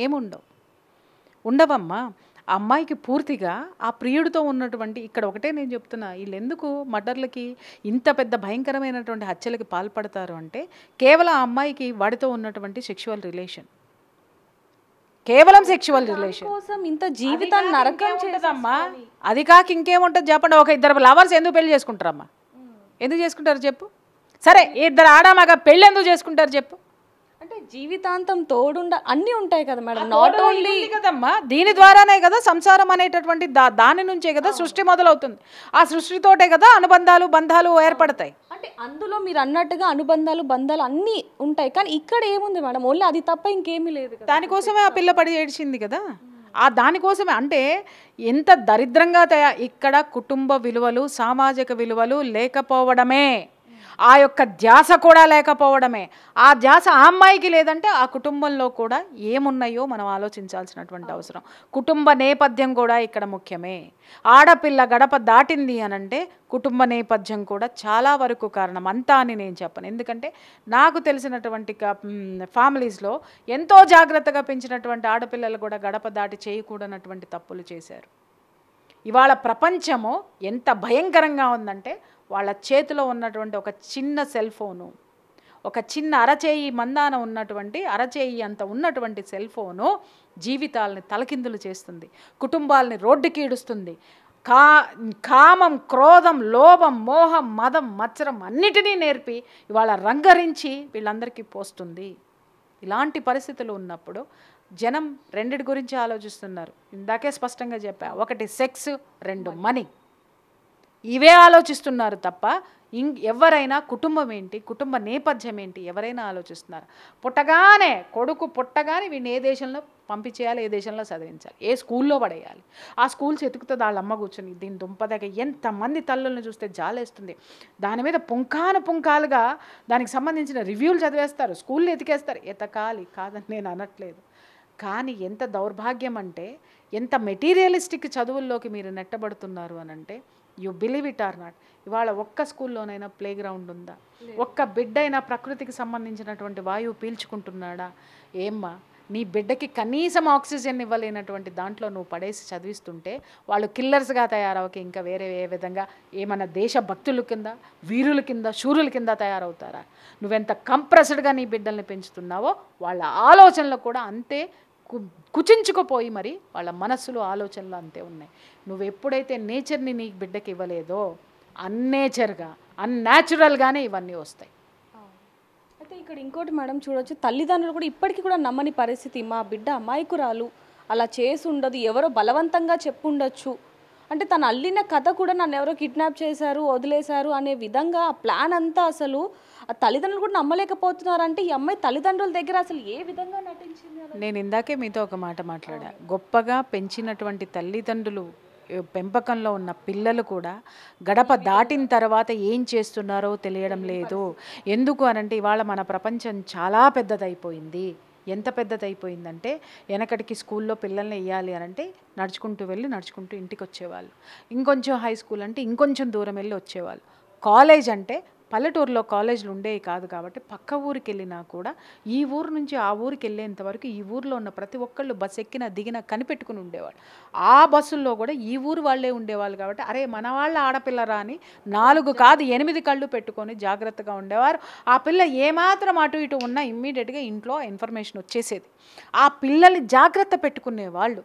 ఉండవమ్మా. ఆ అమ్మాయికి పూర్తిగా ఆ ప్రియుడితో ఉన్నటువంటి ఇక్కడ ఒకటే నేను చెప్తున్నా, వీళ్ళు ఎందుకు మర్డర్లకి ఇంత పెద్ద భయంకరమైనటువంటి హత్యలకి పాల్పడతారు అంటే కేవలం ఆ అమ్మాయికి వాడితో ఉన్నటువంటి సెక్షువల్ రిలేషన్, కేవలం సెక్షువల్ రిలేషన్ కోసం ఇంత జీవితాన్ని నరకం చేసేదమ్మా. అది కాక ఇంకేముంటుంది చెప్పండి? ఒక 2 లవర్స్ ఎందుకు పెళ్లి చేసుకుంటారమ్మా? ఎందుకు చేసుకుంటారు చెప్పు? సరే 2 ఆడామగా పెళ్ళి ఎందుకు చేసుకుంటారు చెప్పు? అంటే జీవితాంతం తోడుండ అన్నీ ఉంటాయి కదా మేడం. నాట్ ఓన్లీ కదమ్మా, దీని ద్వారానే కదా సంసారం అనేటటువంటి దాని నుంచే కదా సృష్టి మొదలవుతుంది. ఆ సృష్టితోటే కదా బంధాలు ఏర్పడతాయి. అంటే అందులో మీరు అన్నట్టుగా బంధాలు అన్నీ ఉంటాయి. కానీ ఇక్కడ ఏముంది మేడం? ఓన్లీ అది తప్ప ఇంకేమీ లేదు. దానికోసమే ఆ పిల్ల పడి ఏడిచింది కదా. ఆ దానికోసమే అంటే ఎంత దరిద్రంగా ఇక్కడ కుటుంబ విలువలు, సామాజిక విలువలు లేకపోవడమే, ఆ యొక్క ధ్యాస కూడా లేకపోవడమే. ఆ ధ్యాస ఆ అమ్మాయికి లేదంటే ఆ కుటుంబంలో కూడా ఏమున్నాయో మనం ఆలోచించాల్సినటువంటి అవసరం. కుటుంబ నేపథ్యం కూడా ఇక్కడ ముఖ్యమే. ఆడపిల్ల గడప దాటింది అనంటే కుటుంబ నేపథ్యం కూడా చాలా వరకు కారణం. అంతా అని నేను చెప్పను, ఎందుకంటే నాకు తెలిసినటువంటి ఫ్యామిలీస్లో ఎంతో జాగ్రత్తగా పెంచినటువంటి ఆడపిల్లలు కూడా గడప దాటి చేయకూడనటువంటి తప్పులు చేశారు. ఇవాళ ప్రపంచము ఎంత భయంకరంగా ఉందంటే వాళ్ళ చేతిలో ఉన్నటువంటి ఒక చిన్న సెల్ ఫోను, ఒక చిన్న అరచేయి మందాన ఉన్నటువంటి అరచేయి అంత ఉన్నటువంటి సెల్ ఫోను జీవితాలని తలకిందులు చేస్తుంది, కుటుంబాలని రోడ్డుకి ఈడుస్తుంది. కామం, క్రోధం, లోభం, మోహం, మదం, మత్సరం అన్నిటినీ నేర్పి ఇవాళ రంగరించి వీళ్ళందరికీ పోస్తుంది. ఇలాంటి పరిస్థితులు ఉన్నప్పుడు జనం రెండిటి గురించి ఆలోచిస్తున్నారు. ఇందాకే స్పష్టంగా చెప్పా, 1 సెక్స్, 2 మనీ, ఇవే ఆలోచిస్తున్నారు తప్ప ఎవరైనా కుటుంబం ఏంటి, కుటుంబ నేపథ్యం ఏంటి ఎవరైనా ఆలోచిస్తున్నారు? కొడుకు పుట్టగానే వీడిని ఏ దేశంలో పంపించేయాలి, ఏ దేశంలో చదివించాలి, ఏ స్కూల్లో పడేయాలి, ఆ స్కూల్స్ ఎతుకుతుంది వాళ్ళ అమ్మ కూర్చొని. దీని దుంపదగ ఎంతమంది తల్లులను చూస్తే జాలేస్తుంది. దాని మీద పుంకాలుగా దానికి సంబంధించిన రివ్యూలు చదివేస్తారు, స్కూల్లో ఎతికేస్తారు. ఎతకాలి కాదని నేను అనట్లేదు, కానీ ఎంత దౌర్భాగ్యం అంటే, ఎంత మెటీరియలిస్టిక్ చదువుల్లోకి మీరు నెట్టబడుతున్నారు అని అంటే, you believe it or not. ఇవాళ ఒక్క స్కూల్లోనైనా ప్లే గ్రౌండ్ ఉందా? ఒక్క బిడ్డ అయినా ప్రకృతికి సంబంధించినటువంటి వాయువు పీల్చుకుంటున్నాడా? ఏమ్మా, నీ బిడ్డకి కనీసం ఆక్సిజన్ ఇవ్వలేనటువంటి దాంట్లో నువ్వు పడేసి చదివిస్తుంటే వాళ్ళు కిల్లర్స్గా తయారవక ఇంకా వేరే ఏ విధంగా ఏమన్నా దేశభక్తుల కింద, వీరుల కింద, శూరుల కింద తయారవుతారా? నువ్వెంత కంప్రెస్డ్గా నీ బిడ్డల్ని పెంచుతున్నావో వాళ్ళ ఆలోచనలు కూడా అంతే కుచించుకుపోయి మరి వాళ్ళ మనస్సులు, ఆలోచనలు అంతే ఉన్నాయి. నువ్వు ఎప్పుడైతే నేచర్ని నీ బిడ్డకి ఇవ్వలేదో అన్నేచర్గా, అన్యాచురల్గానే ఇవన్నీ వస్తాయి. అయితే ఇక్కడ ఇంకోటి మేడం చూడొచ్చు, తల్లిదండ్రులు కూడా ఇప్పటికీ కూడా నమ్మని పరిస్థితి. మా బిడ్డ అమాయకురాలు, అలా చేసి ఉండదు, ఎవరో బలవంతంగా చెప్పుండొచ్చు, అంటే తను అల్లిన కథ కూడా నన్ను ఎవరో కిడ్నాప్ చేశారు, వదిలేశారు అనే విధంగా ఆ ప్లాన్ అంతా అసలు ఆ తల్లిదండ్రులు కూడా నమ్మలేకపోతున్నారంటే ఈ అమ్మాయి తల్లిదండ్రుల దగ్గర అసలు ఏ విధంగా నటించింది? నేను ఇందాకే మీతో ఒక మాట మాట్లాడా. గొప్పగా పెంచినటువంటి తల్లిదండ్రులు, పెంపకంలో ఉన్న పిల్లలు కూడా గడప దాటిన తర్వాత ఏం చేస్తున్నారో తెలియడం లేదు. ఎందుకు అనంటే ఇవాళ మన ప్రపంచం చాలా పెద్దదైపోయింది. ఎంత పెద్దదైపోయిందంటే వెనకటికి స్కూల్లో పిల్లల్ని వేయాలి అనంటే నడుచుకుంటూ వెళ్ళి నడుచుకుంటూ ఇంటికి వచ్చేవాళ్ళు. ఇంకొంచెం హై స్కూల్ అంటే ఇంకొంచెం దూరం వెళ్ళి వచ్చేవాళ్ళు. కాలేజ్ అంటే పల్లెటూరులో కాలేజీలు ఉండేవి కాదు కాబట్టి పక్క ఊరికి వెళ్ళినా కూడా ఈ ఊరు నుంచి ఆ ఊరికి వెళ్ళేంతవరకు ఈ ఊరిలో ఉన్న ప్రతి ఒక్కళ్ళు బస్సు ఎక్కినా దిగినా కనిపెట్టుకుని ఉండేవాళ్ళు. ఆ బస్సుల్లో కూడా ఈ ఊరు వాళ్ళే ఉండేవాళ్ళు కాబట్టి అరే మన వాళ్ళ ఆడపిల్లరా అని 4 కాదు 8 కళ్ళు పెట్టుకొని జాగ్రత్తగా ఉండేవారు. ఆ పిల్ల ఏమాత్రం అటు ఇటు ఉన్నా ఇమ్మీడియట్గా ఇంట్లో ఇన్ఫర్మేషన్ వచ్చేసేది. ఆ పిల్లల్ని జాగ్రత్త పెట్టుకునేవాళ్ళు.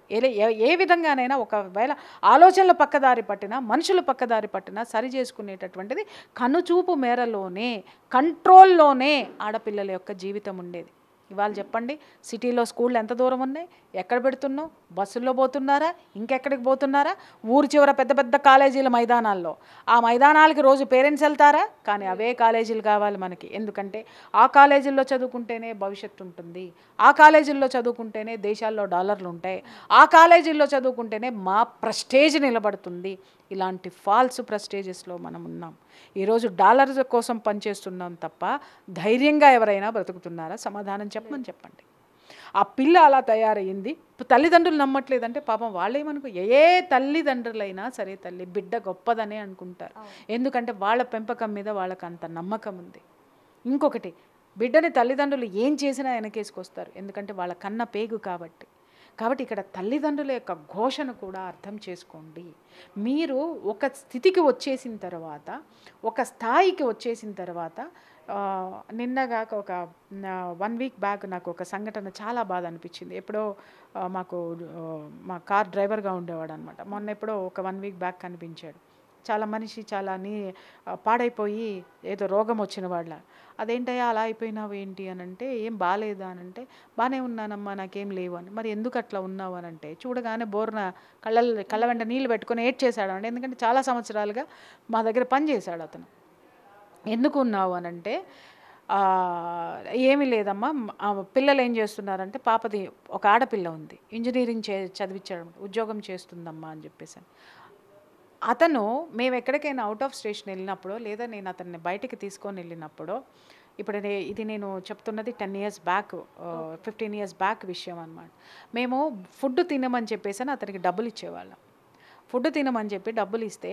ఏ విధంగానైనా ఒకవేళ ఆలోచనలు పక్కదారి పట్టినా, మనుషులు పక్కదారి పట్టినా సరి చేసుకునేటటువంటిది కనుచూపు మేరలోనే, కంట్రోల్లోనే ఆడపిల్లల యొక్క జీవితం ఉండేది. ఇవాళ చెప్పండి, సిటీలో స్కూళ్ళు ఎంత దూరం ఉన్నాయి? ఎక్కడ పెడుతున్నావు? బస్సుల్లో పోతున్నారా? ఇంకెక్కడికి పోతున్నారా? ఊరు చివర పెద్ద పెద్ద కాలేజీల మైదానాల్లో, ఆ మైదానాలకి రోజు పేరెంట్స్ వెళ్తారా? కానీ అవే కాలేజీలు కావాలి మనకి. ఎందుకంటే ఆ కాలేజీల్లో చదువుకుంటేనే భవిష్యత్తు ఉంటుంది, ఆ కాలేజీల్లో చదువుకుంటేనే దేశాల్లో డాలర్లు ఉంటాయి, ఆ కాలేజీల్లో చదువుకుంటేనే మా ప్రెస్టేజ్ నిలబడుతుంది. ఇలాంటి ఫాల్స్ ప్రెస్టేజెస్లో మనం ఉన్నాం. ఈరోజు డాలర్స్ కోసం పనిచేస్తున్నాం తప్ప ధైర్యంగా ఎవరైనా బ్రతుకుతున్నారా? సమాధానం చెప్పమని చెప్పండి. ఆ పిల్ల అలా తయారయ్యింది. తల్లిదండ్రులు నమ్మట్లేదంటే పాపం వాళ్ళేమనుకో, ఏ తల్లిదండ్రులైనా సరే తల్లి బిడ్డ గొప్పదనే అనుకుంటారు. ఎందుకంటే వాళ్ళ పెంపకం మీద వాళ్ళకి అంత నమ్మకం ఉంది. ఇంకొకటి, బిడ్డని తల్లిదండ్రులు ఏం చేసినా వెనకేసుకొస్తారు, ఎందుకంటే వాళ్ళ కన్న పేగు కాబట్టి. ఇక్కడ తల్లిదండ్రుల యొక్క ఘోషను కూడా అర్థం చేసుకోండి. మీరు ఒక స్థితికి వచ్చేసిన తర్వాత, ఒక స్థాయికి వచ్చేసిన తర్వాత, నిన్నగా ఒక 1 వీక్ బ్యాక్ నాకు ఒక సంఘటన చాలా బాధ అనిపించింది. ఎప్పుడో మాకు మా కార్ డ్రైవర్గా ఉండేవాడు అనమాట. మొన్న ఎప్పుడో ఒక 1 వీక్ బ్యాక్ కనిపించాడు. చాలా మనిషి చాలా పాడైపోయి ఏదో రోగం వచ్చిన వాళ్ళ. అదేంటయ్యా అలా అయిపోయినావు ఏంటి అని అంటే, ఏం బాగాలేదా అని అంటే, బాగానే ఉన్నానమ్మా నాకేం లేవు అని. మరి ఎందుకు అట్లా ఉన్నావు అని అంటే, చూడగానే బోర్న కళ్ళ వెంట నీళ్ళు పెట్టుకొని ఏడ్చేశాడు అండి. ఎందుకంటే చాలా సంవత్సరాలుగా మా దగ్గర పని చేశాడు అతను. ఎందుకు ఉన్నావు అని అంటే, ఏమీ లేదమ్మా, పిల్లలు ఏం చేస్తున్నారంటే, పాపది ఒక ఆడపిల్ల ఉంది, ఇంజనీరింగ్ చదివించాడు, ఉద్యోగం చేస్తుందమ్మా అని చెప్పేసి. అతను మేము ఎక్కడికైనా అవుట్ ఆఫ్ స్టేషన్ వెళ్ళినప్పుడు, లేదా నేను అతన్ని బయటికి తీసుకొని వెళ్ళినప్పుడు, ఇప్పుడు ఇది నేను చెప్తున్నది 10 years బ్యాక్, 15 years బ్యాక్ విషయం అనమాట. మేము ఫుడ్ తినమని చెప్పేసి అతనికి డబ్బులు ఇచ్చేవాళ్ళం. ఫుడ్ తినమని చెప్పి డబ్బులు ఇస్తే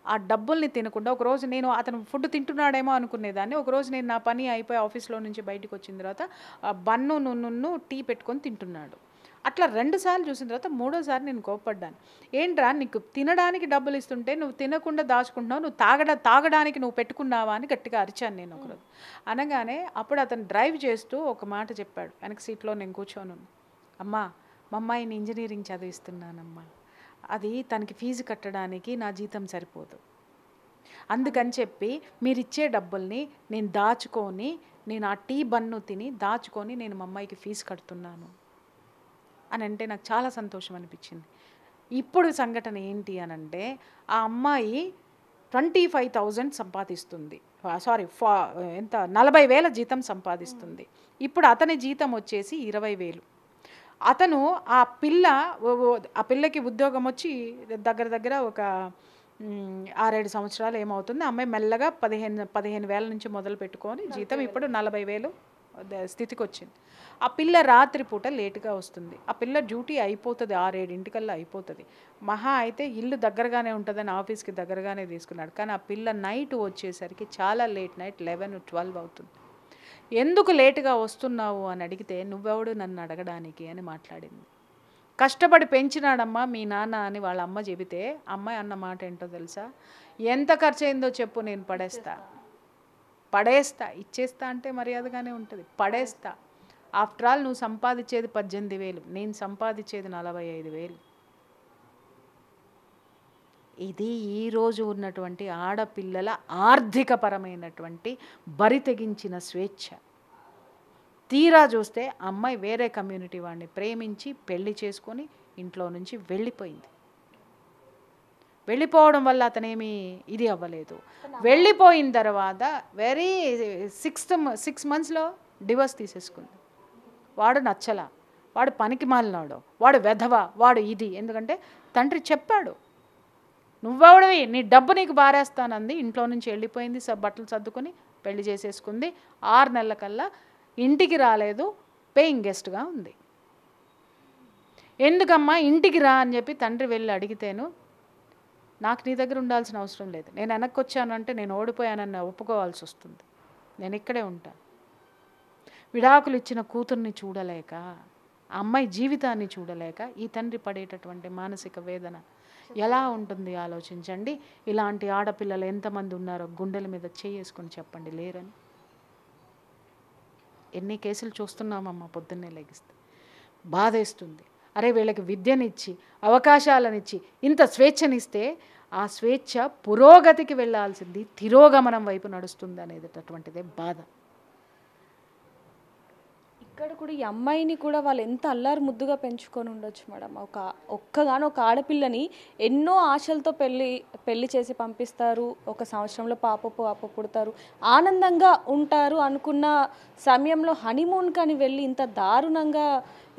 ఆ డబ్బుల్ని తినకుండా, ఒకరోజు నేను అతను ఫుడ్ తింటున్నాడేమో అనుకునేదాన్ని. ఒకరోజు నేను నా పని అయిపోయి ఆఫీస్లో నుంచి బయటకు వచ్చిన తర్వాత బన్ను నున్ను టీ పెట్టుకొని తింటున్నాడు. అట్లా 2 సార్లు చూసిన తర్వాత 3వసారి నేను కోప్పడ్డాను. ఏంట్రా, నీకు తినడానికి డబ్బులు ఇస్తుంటే నువ్వు తినకుండా దాచుకుంటున్నావు, నువ్వు తాగడానికి నువ్వు పెట్టుకున్నావా అని గట్టిగా అరిచాను నేను ఒకరోజు. అనగానే అప్పుడు అతను డ్రైవ్ చేస్తూ ఒక మాట చెప్పాడు. వెనక సీట్లో నేను కూర్చోను. అమ్మా, మా అమ్మాయిని ఇంజనీరింగ్ చదివిస్తున్నానమ్మా, అది తనకి ఫీజు కట్టడానికి నా జీతం సరిపోదు, అందుకని చెప్పి మీరు ఇచ్చే డబ్బుల్ని నేను దాచుకొని, నేను ఆ టీ బన్ను తిని దాచుకొని నేను మా అమ్మాయికి ఫీజు కడుతున్నాను అని అంటే నాకు చాలా సంతోషం అనిపించింది. ఇప్పుడు సంఘటన ఏంటి అని అంటే, ఆ అమ్మాయి 25,000 సంపాదిస్తుంది, ఎంత 40,000 జీతం సంపాదిస్తుంది. ఇప్పుడు అతని జీతం వచ్చేసి 20,000. అతను ఆ పిల్లకి ఉద్యోగం వచ్చి దగ్గర ఒక 6-7 సంవత్సరాలు ఏమవుతుంది. అమ్మాయి మెల్లగా 15,000 నుంచి మొదలు పెట్టుకొని జీతం ఇప్పుడు 40,000 స్థితికి వచ్చింది. ఆ పిల్ల రాత్రిపూట లేటుగా వస్తుంది. ఆ పిల్ల డ్యూటీ అయిపోతుంది 6-7 అయిపోతుంది. మహా అయితే ఇల్లు దగ్గరగానే ఉంటుందని ఆఫీస్కి దగ్గరగానే తీసుకున్నాడు. కానీ ఆ పిల్ల నైట్ వచ్చేసరికి చాలా లేట్ నైట్ 11-12 అవుతుంది. ఎందుకు లేటుగా వస్తున్నావు అని అడిగితే నువ్వెవడు నన్ను అడగడానికి అని మాట్లాడింది. కష్టపడి పెంచినాడమ్మా మీ నాన్న అని వాళ్ళ అమ్మ చెబితే అమ్మాయి అన్న మాట ఏంటో తెలుసా, ఎంత ఖర్చు అయిందో చెప్పు, నేను పడేస్తా ఇచ్చేస్తా అంటే మర్యాదగానే ఉంటుంది. పడేస్తా. ఆఫ్టర్ ఆల్ నువ్వు సంపాదించేది 18,000, నేను సంపాదించేది 45,000. ఇది ఈరోజు ఉన్నటువంటి ఆడపిల్లల ఆర్థికపరమైనటువంటి బరి తెగించిన స్వేచ్ఛ. తీరా చూస్తే అమ్మాయి వేరే కమ్యూనిటీ వాడిని ప్రేమించి పెళ్లి చేసుకొని ఇంట్లో నుంచి వెళ్ళిపోయింది. వెళ్ళిపోవడం వల్ల అతనేమి ఇది అవ్వలేదు. వెళ్ళిపోయిన తర్వాత వెరీ 6 monthsలో డివోర్స్ తీసేసుకుంది. వాడు నచ్చలా, వాడు పనికి మాలినాడు, వాడు వెధవ, వాడు ఇది. ఎందుకంటే తండ్రి చెప్పాడు, నువ్వెవడివి, నీ డబ్బు నీకు బారేస్తానంది. ఇంట్లో నుంచి వెళ్ళిపోయింది, బట్టలు సర్దుకొని పెళ్లి చేసేసుకుంది. 6 నెలలకల్లా ఇంటికి రాలేదు, పేయింగ్ గెస్ట్గా ఉంది. ఎందుకమ్మా ఇంటికి రా అని చెప్పి తండ్రి వెళ్ళి అడిగితేను, నాకు నీ దగ్గర ఉండాల్సిన అవసరం లేదు, నేను వెనక్కి వచ్చానంటే నేను ఓడిపోయానని ఒప్పుకోవాల్సి వస్తుంది, నేను ఇక్కడే ఉంటాను. విడాకులు ఇచ్చిన కూతుర్ని చూడలేక, ఆ అమ్మాయి జీవితాన్ని చూడలేక ఈ తండ్రి పడేటటువంటి మానసిక వేదన ఎలా ఉంటుంది ఆలోచించండి. ఇలాంటి ఆడపిల్లలు ఎంతమంది ఉన్నారో గుండెల మీద చేసుకొని చెప్పండి, లేరని. ఎన్ని కేసులు చూస్తున్నామమ్మ పొద్దున్నే లెగిస్తే. బాధేస్తుంది. అరే వీళ్ళకి విద్యనిచ్చి అవకాశాలనిచ్చి ఇంత స్వేచ్ఛనిస్తే ఆ స్వేచ్ఛ పురోగతికి వెళ్ళాల్సింది తిరోగమనం వైపు నడుస్తుంది అనేటటువంటిదే బాధ. ఇక్కడ కూడా ఈ అమ్మాయిని కూడా వాళ్ళు ఎంత అల్లారు ముద్దుగా పెంచుకొని ఉండొచ్చు మేడం. ఒక్కగానొక ఆడపిల్లని ఎన్నో ఆశలతో పెళ్లి చేసి పంపిస్తారు. 1 సంవత్సరంలో పాప పుడతారు, ఆనందంగా ఉంటారు అనుకున్న సమయంలో హనీమూన్ కానీ వెళ్ళి ఇంత దారుణంగా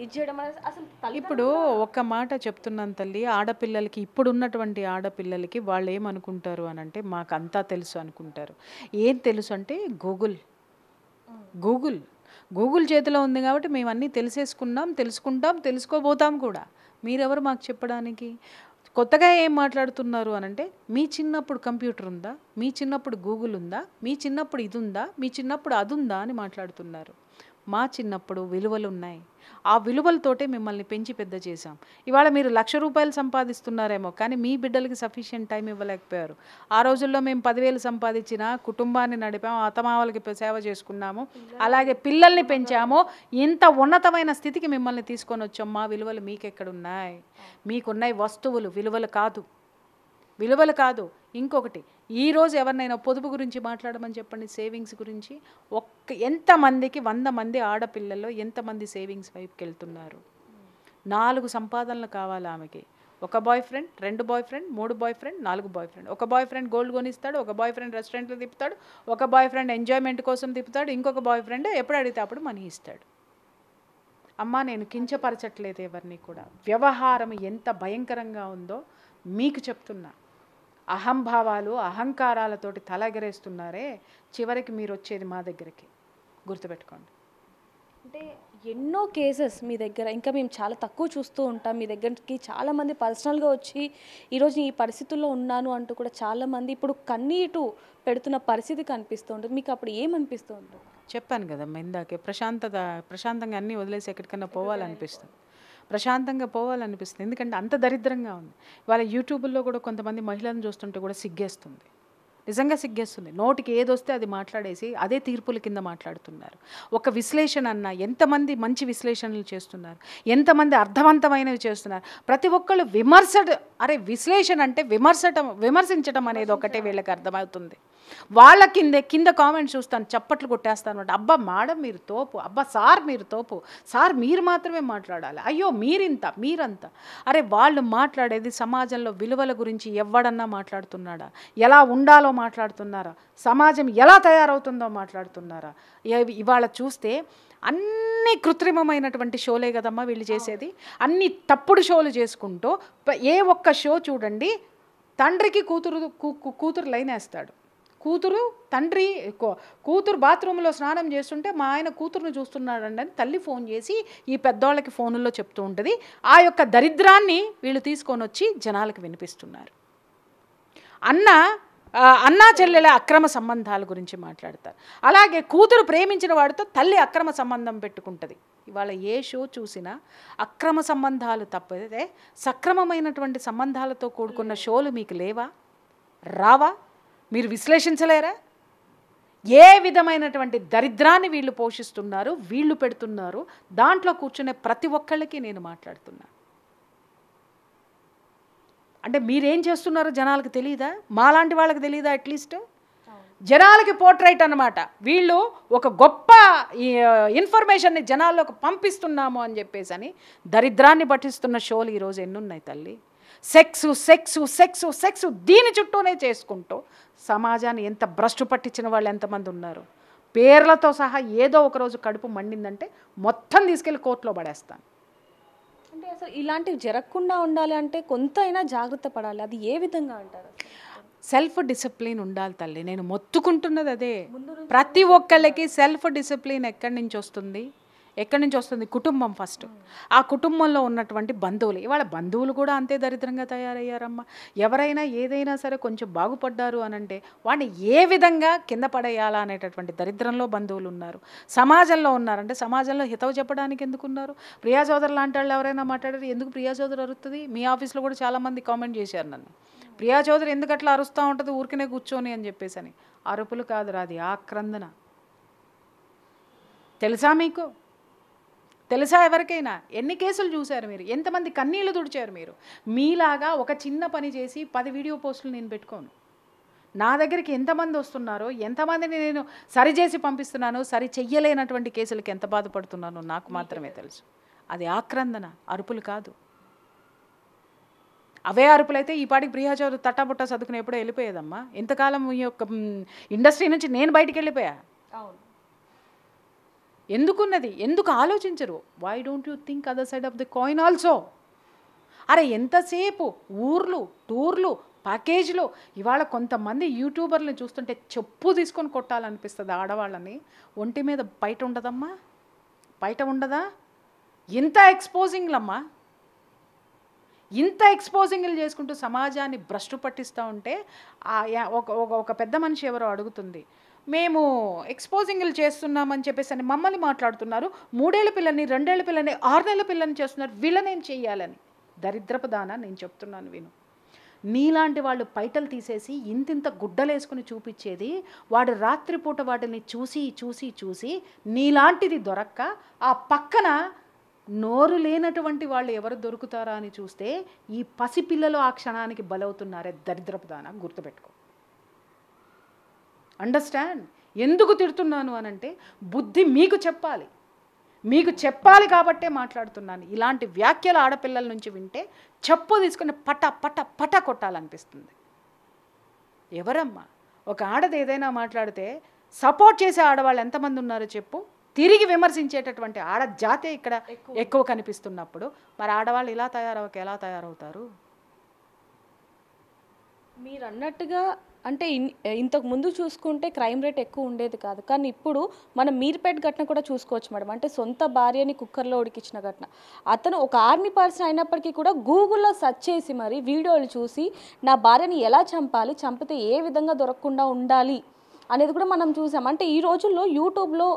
ఇచ్చేయడం అనేది అసలు. ఇప్పుడు ఒక మాట చెప్తున్నాను తల్లి, ఆడపిల్లలకి, ఇప్పుడు ఉన్నటువంటి ఆడపిల్లలకి వాళ్ళు ఏమనుకుంటారు అని అంటే మాకు అంతా తెలుసు అనుకుంటారు. ఏం తెలుసు అంటే గూగుల్ చేతిలో ఉంది కాబట్టి మేము అన్నీ తెలుసుకుంటాం, తెలుసుకోబోతాం కూడా. మీరెవరు మాకు చెప్పడానికి? కొత్తగా ఏం మాట్లాడుతున్నారు అనంటే, మీ చిన్నప్పుడు కంప్యూటర్ ఉందా, మీ చిన్నప్పుడు గూగుల్ ఉందా, మీ చిన్నప్పుడు ఇది ఉందా, మీ చిన్నప్పుడు అది ఉందా అని మాట్లాడుతున్నారు. మా చిన్నప్పుడు విలువలు ఉన్నాయి, ఆ విలువలతోటే మిమ్మల్ని పెంచి పెద్ద చేశాం. ఇవాళ మీరు ₹1,00,000 సంపాదిస్తున్నారేమో, కానీ మీ బిడ్డలకి సఫిషియెంట్ టైం ఇవ్వలేకపోయారు. ఆ రోజుల్లో మేము 10,000 సంపాదించిన కుటుంబాన్ని నడిపాము, అత్తమామలకి సేవ చేసుకున్నాము, అలాగే పిల్లల్ని పెంచాము, ఇంత ఉన్నతమైన స్థితికి మిమ్మల్ని తీసుకొని వచ్చాం. మా విలువలు మీకెక్కడున్నాయి? మీకున్నాయి వస్తువులు, విలువలు కాదు. ఇంకొకటి, ఈరోజు ఎవరినైనా పొదుపు గురించి మాట్లాడమని చెప్పండి, సేవింగ్స్ గురించి. ఎంతమందికి 100 మంది ఆడపిల్లల్లో ఎంతమంది సేవింగ్స్ వైపుకి వెళ్తున్నారు? 4 సంపాదనలు కావాలి ఆమెకి. 1 boy friend, 2 boy friend, 3 boy friend, 4 boy friend. 1 boy friend gold కొనిస్తాడు, 1 బాయ్ ఫ్రెండ్ రెస్టారెంట్లో తిప్పుతాడు, 1 బాయ్ ఫ్రెండ్ ఎంజాయ్మెంట్ కోసం తిప్పుతాడు, ఇంకొక బాయ్ ఫ్రెండ్ ఎప్పుడు అడిగితే అప్పుడు మనీ ఇస్తాడు. అమ్మా నేను కించపరచట్లేదు ఎవరిని కూడా. వ్యవహారం ఎంత భయంకరంగా ఉందో మీకు చెప్తున్నా. అహంభావాలు, అహంకారాలతోటి తలెగరేస్తున్నారే, చివరికి మీరు వచ్చేది మా దగ్గరికి, గుర్తుపెట్టుకోండి. అంటే ఎన్నో కేసెస్ మీ దగ్గర ఇంకా మేము చాలా తక్కువ చూస్తూ ఉంటాం. మీ దగ్గరికి చాలామంది పర్సనల్గా వచ్చి ఈరోజు ఈ పరిస్థితుల్లో ఉన్నాను అంటూ కూడా చాలామంది ఇప్పుడు కన్నీటు పెడుతున్న పరిస్థితి కనిపిస్తూ ఉంటుంది. మీకు అప్పుడు ఏమనిపిస్తూ ఉంటుంది? చెప్పాను కదమ్మా ఇందాకే, ప్రశాంతంగా అన్నీ వదిలేసి ఎక్కడికన్నా పోవాలనిపిస్తుంది, ప్రశాంతంగా పోవాలనిపిస్తుంది. ఎందుకంటే అంత దరిద్రంగా ఉంది. వాళ్ళ యూట్యూబ్లో కూడా కొంతమంది మహిళలను చూస్తుంటే కూడా సిగ్గేస్తుంది, నిజంగా సిగ్గేస్తుంది. నోటికి ఏదొస్తే అది మాట్లాడేసి అదే తీర్పుల కింద మాట్లాడుతున్నారు. ఒక విశ్లేషణ అన్న ఎంతమంది మంచి విశ్లేషణలు చేస్తున్నారు, ఎంతమంది అర్థవంతమైనవి చేస్తున్నారు. ప్రతి ఒక్కళ్ళు విశ్లేషణ అంటే విమర్శించడం అనేది ఒకటే వీళ్ళకి అర్థమవుతుంది. వాళ్ళ కింద కామెంట్స్ చూస్తాను, చప్పట్లు కొట్టేస్తాను అనమాట. అబ్బా మేడం మీరు తోపు, అబ్బా సార్ మీరు తోపు, సార్ మీరు మాత్రమే మాట్లాడాలి, అయ్యో మీరంతా. అరే వాళ్ళు మాట్లాడేది సమాజంలో విలువల గురించి ఎవడన్నా మాట్లాడుతున్నాడా? ఎలా ఉండాలో మాట్లాడుతున్నారా? సమాజం ఎలా తయారవుతుందో మాట్లాడుతున్నారా? ఇవాళ చూస్తే అన్ని కృత్రిమమైనటువంటి షోలే కదమ్మా వీళ్ళు చేసేది. అన్ని తప్పుడు షోలు చేసుకుంటూ ఏ ఒక్క షో చూడండి, తండ్రికి కూతురు లైన్ వేస్తాడు, కూతురు తండ్రి కూతురు బాత్రూంలో స్నానం చేస్తుంటే మా ఆయన కూతురుని చూస్తున్నాడండి అని తల్లి ఫోన్ చేసి ఈ పెద్దవాళ్ళకి ఫోనుల్లో చెప్తూ ఉంటుంది. ఆ యొక్క దరిద్రాన్ని వీళ్ళు తీసుకొని వచ్చి జనాలకు వినిపిస్తున్నారు. అన్నా చెల్లెల అక్రమ సంబంధాల గురించి మాట్లాడతారు. అలాగే కూతురు ప్రేమించిన వాడితో తల్లి అక్రమ సంబంధం పెట్టుకుంటుంది. ఇవాళ ఏ షో చూసినా అక్రమ సంబంధాలు తప్పితే సక్రమమైనటువంటి సంబంధాలతో కూడుకున్న షోలు మీకు లేవా, రావా? మీరు విశ్లేషించలేరా? ఏ విధమైనటువంటి దరిద్రాన్ని వీళ్ళు పోషిస్తున్నారు, వీళ్ళు పెడుతున్నారు. దాంట్లో కూర్చునే ప్రతి ఒక్కళ్ళకి నేను మాట్లాడుతున్నా. అంటే మీరేం చేస్తున్నారో జనాలకు తెలియదా? మాలాంటి వాళ్ళకి తెలియదా? అట్లీస్ట్ జనాలకి పోర్ట్రైట్ అన్నమాట. వీళ్ళు ఒక గొప్ప ఇన్ఫర్మేషన్ని జనాల్లోకి పంపిస్తున్నాము అని చెప్పేసి అని దరిద్రాన్ని పట్టిస్తున్న షోలు ఈరోజు ఎన్నున్నాయి తల్లి. సెక్సు సెక్సు సెక్సు సెక్సు దీని చుట్టూనే చేసుకుంటూ సమాజాన్ని ఎంత భ్రష్టు పట్టించిన వాళ్ళు ఎంతమంది ఉన్నారు. పేర్లతో సహా ఏదో ఒకరోజు కడుపు మండిందంటే మొత్తం తీసుకెళ్ళి కోర్టులో పడేస్తాను. అంటే అసలు ఇలాంటివి జరగకుండా ఉండాలి అంటే కొంతైనా జాగ్రత్త పడాలి. అది ఏ విధంగా అంటారు? సెల్ఫ్ డిసిప్లిన్ ఉండాలి తల్లి. నేను మొత్తుకుంటున్నది అదే. ప్రతి ఒక్కళ్ళకి సెల్ఫ్ డిసిప్లిన్ ఎక్కడి నుంచి వస్తుంది? కుటుంబం ఫస్ట్. ఆ కుటుంబంలో ఉన్నటువంటి బంధువులు, ఇవాళ బంధువులు కూడా అంతే దరిద్రంగా తయారయ్యారమ్మా. ఎవరైనా ఏదైనా సరే కొంచెం బాగుపడ్డారు అనంటే వాడిని ఏ విధంగా కింద పడేయాలా అనేటటువంటి దరిద్రంలో బంధువులు ఉన్నారు. సమాజంలో ఉన్నారంటే సమాజంలో హితవు చెప్పడానికి ఎందుకున్నారు? ప్రియా చౌదరి లాంటి వాళ్ళు ఎవరైనా మాట్లాడారు, ఎందుకు ప్రియా చౌదరి అరుస్తుంది? మీ ఆఫీస్లో కూడా చాలామంది కామెంట్ చేశారు నన్ను, ప్రియా చౌదరి ఎందుకు అట్లా అరుస్తూ ఉంటుంది ఊరికనే కూర్చొని అని చెప్పేసి అని. అరుపులు కాదురా, అది ఆక్రందన. తెలుసా మీకు? తెలుసా ఎవరికైనా? ఎన్ని కేసులు చూశారు మీరు? ఎంతమంది కన్నీళ్లు తుడిచారు మీరు? మీలాగా ఒక చిన్న పని చేసి 10 వీడియో పోస్టులు నేను పెట్టుకోను. నా దగ్గరికి ఎంతమంది వస్తున్నారో, ఎంతమందిని నేను సరిచేసి పంపిస్తున్నానో, సరి చెయ్యలేనటువంటి కేసులకి ఎంత బాధపడుతున్నానో నాకు మాత్రమే తెలుసు. అది ఆక్రందన, అరుపులు కాదు. అవే అరుపులైతే ఈ పాటికి ప్రియా చౌదరి తట్టాబుట్టా చదువుకుని ఎప్పుడో వెళ్ళిపోయేదమ్మా. ఇంతకాలం ఈ యొక్క ఇండస్ట్రీ నుంచి నేను బయటికి వెళ్ళిపోయా. ఎందుకున్నది? ఎందుకు ఆలోచించరు? Why don't you think other side of the coin also? అరే ఎంతసేపు ఊర్లు, టూర్లు, ప్యాకేజ్లు. ఇవాళ కొంతమంది యూట్యూబర్ని చూస్తుంటే చెప్పు తీసుకొని కొట్టాలనిపిస్తుంది ఆడవాళ్ళని. ఒంటి మీద బయట ఉండదమ్మా, బయట ఉండదా? ఇంత ఎక్స్పోజింగ్లమ్మా, ఇంత ఎక్స్పోజింగ్లు చేసుకుంటూ సమాజాన్ని భ్రష్టు పట్టిస్తూ ఉంటే ఒక పెద్ద మనిషి ఎవరో అడుగుతుంది, మేము ఎక్స్పోజింగ్లు చేస్తున్నామని చెప్పేసి అని మమ్మల్ని మాట్లాడుతున్నారు. 3 ఏళ్ల పిల్లని, 2 ఏళ్ల పిల్లని, 6 నెలల పిల్లని చేస్తున్నారు, వీళ్ళనేం చెయ్యాలని. దరిద్రపు దాన నేను చెప్తున్నాను విను. నీలాంటి వాళ్ళు పైటలు తీసేసి ఇంతింత గుడ్డలేసుకుని చూపించేది, వాడు రాత్రిపూట వాటిని చూసి చూసి చూసి నీలాంటిది దొరక్క ఆ పక్కన నోరు లేనటువంటి వాళ్ళు ఎవరు దొరుకుతారా అని చూస్తే ఈ పసిపిల్లలు ఆ క్షణానికి బలవుతున్నారే. దరిద్రపు దాన గుర్తుపెట్టుకో. అండర్స్టాండ్? ఎందుకు తిడుతున్నాను అనంటే బుద్ధి మీకు చెప్పాలి, మీకు చెప్పాలి కాబట్టే మాట్లాడుతున్నాను. ఇలాంటి వ్యాఖ్యలు ఆడపిల్లల నుంచి వింటే చెప్పు తీసుకుని పట పట పట కొట్టాలనిపిస్తుంది. ఎవరమ్మా? ఒక ఆడది ఏదైనా మాట్లాడితే సపోర్ట్ చేసే ఆడవాళ్ళు ఎంతమంది ఉన్నారో చెప్పు. తిరిగి విమర్శించేటటువంటి ఆడ జాతే ఇక్కడ ఎక్కువ కనిపిస్తున్నప్పుడు మరి ఆడవాళ్ళు ఇలా ఎలా తయారవుతారు? మీరు అన్నట్టుగా అంటే ఇంతకు ముందు చూసుకుంటే క్రైమ్ రేట్ ఎక్కువ ఉండేది కాదు, కానీ ఇప్పుడు మనం మీర్పేట్ ఘటన కూడా చూసుకోవచ్చు మేడం. అంటే సొంత భార్యని కుక్కర్లో ఉడికించిన ఘటన. అతను ఒక ఆర్మీ పర్సన్ అయినప్పటికీ కూడా గూగుల్లో సెర్చ్ చేసి మరి వీడియోలు చూసి నా భార్యని ఎలా చంపాలి, చంపితే ఏ విధంగా దొరకకుండా ఉండాలి అనేది కూడా మనం చూసాం. అంటే ఈ రోజుల్లో యూట్యూబ్లో,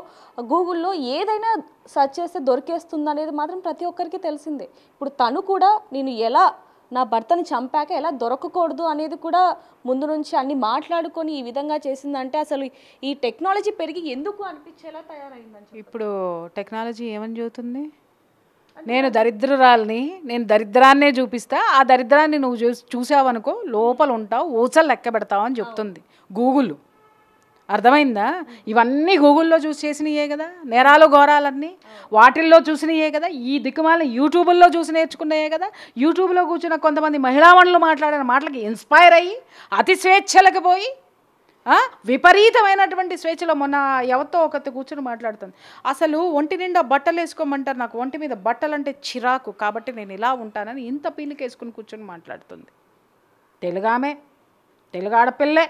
గూగుల్లో ఏదైనా సెర్చ్ చేస్తే దొరికేస్తుంది అనేది మాత్రం ప్రతి ఒక్కరికి తెలిసిందే. ఇప్పుడు తను కూడా నేను ఎలా నా భర్తని చంపాక ఎలా దొరకకూడదు అనేది కూడా ముందు నుంచి అన్ని మాట్లాడుకొని ఈ విధంగా చేసిందంటే అసలు ఈ టెక్నాలజీ పెరిగి ఎందుకు అనిపించేలా తయారైందని. ఇప్పుడు టెక్నాలజీ ఏమని చెబుతుంది? నేను దరిద్రురాల్ని, నేను దరిద్రాన్నే చూపిస్తా, ఆ దరిద్రాన్ని నువ్వు చూసావనుకో లోపల ఉంటావు, ఊచలు లెక్క పెడతావు అని చెప్తుంది గూగుల్. అర్థమైందా? ఇవన్నీ గూగుల్లో చూసి చేసినయే కదా, నేరాలు ఘోరాలన్నీ వాటిల్లో చూసినయే కదా, ఈ దిక్కుమాలని యూట్యూబ్లో చూసి నేర్చుకున్నాయే కదా. యూట్యూబ్లో కూర్చున్న కొంతమంది మహిళామణులు మాట్లాడిన మాటలకి ఇన్స్పైర్ అయ్యి అతి స్వేచ్ఛలకు పోయి విపరీతమైనటువంటి స్వేచ్ఛలో మొన్న ఎవరితో ఒకరితో కూర్చొని మాట్లాడుతుంది. అసలు ఒంటి నిండా బట్టలు వేసుకోమంటారు, నాకు ఒంటి మీద బట్టలు అంటే చిరాకు కాబట్టి నేను ఇలా ఉంటానని ఇంత పీలికి వేసుకుని కూర్చొని మాట్లాడుతుంది. తెలుగామె, తెలుగు ఆడపిల్లే.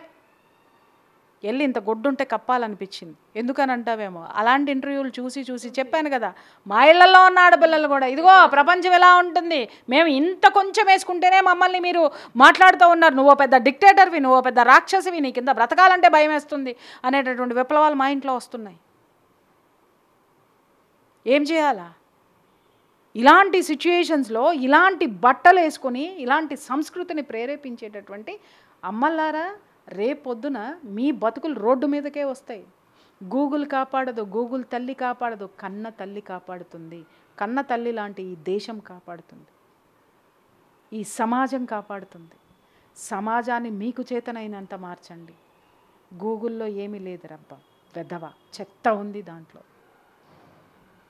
వెళ్ళి ఇంత గొడ్డుంటే కప్పాలనిపించింది. ఎందుకని అంటావేమో, అలాంటి ఇంటర్వ్యూలు చూసి చూసి చెప్పాను కదా, మా ఇళ్లలో ఉన్న ఆడపిల్లలు కూడా ఇదిగో ప్రపంచం ఎలా ఉంటుంది, మేము ఇంత కొంచెం వేసుకుంటేనే మమ్మల్ని మీరు మాట్లాడుతూ ఉన్నారు, నువ్వు పెద్ద డిక్టేటర్వి, నువ్వు పెద్ద రాక్షసివి, నీ కింద బ్రతకాలంటే భయం వేస్తుంది అనేటటువంటి విప్లవాలు మా ఇంట్లో వస్తున్నాయి. ఏం చేయాలా? ఇలాంటి సిచ్యుయేషన్స్లో ఇలాంటి బట్టలు వేసుకొని ఇలాంటి సంస్కృతిని ప్రేరేపించేటటువంటి అమ్మలారా, రేపొద్దున మీ బతుకులు రోడ్డు మీదకే వస్తాయి. గూగుల్ కాపాడదు, గూగుల్ తల్లి కాపాడదు, కన్న తల్లి కాపాడుతుంది. కన్న తల్లి లాంటి ఈ దేశం కాపాడుతుంది, ఈ సమాజం కాపాడుతుంది. సమాజాన్ని మీకు చేతనైనంత మార్చండి. గూగుల్లో ఏమీ లేదు రబ్బా, వెధవ చెత్త ఉంది, దాంట్లో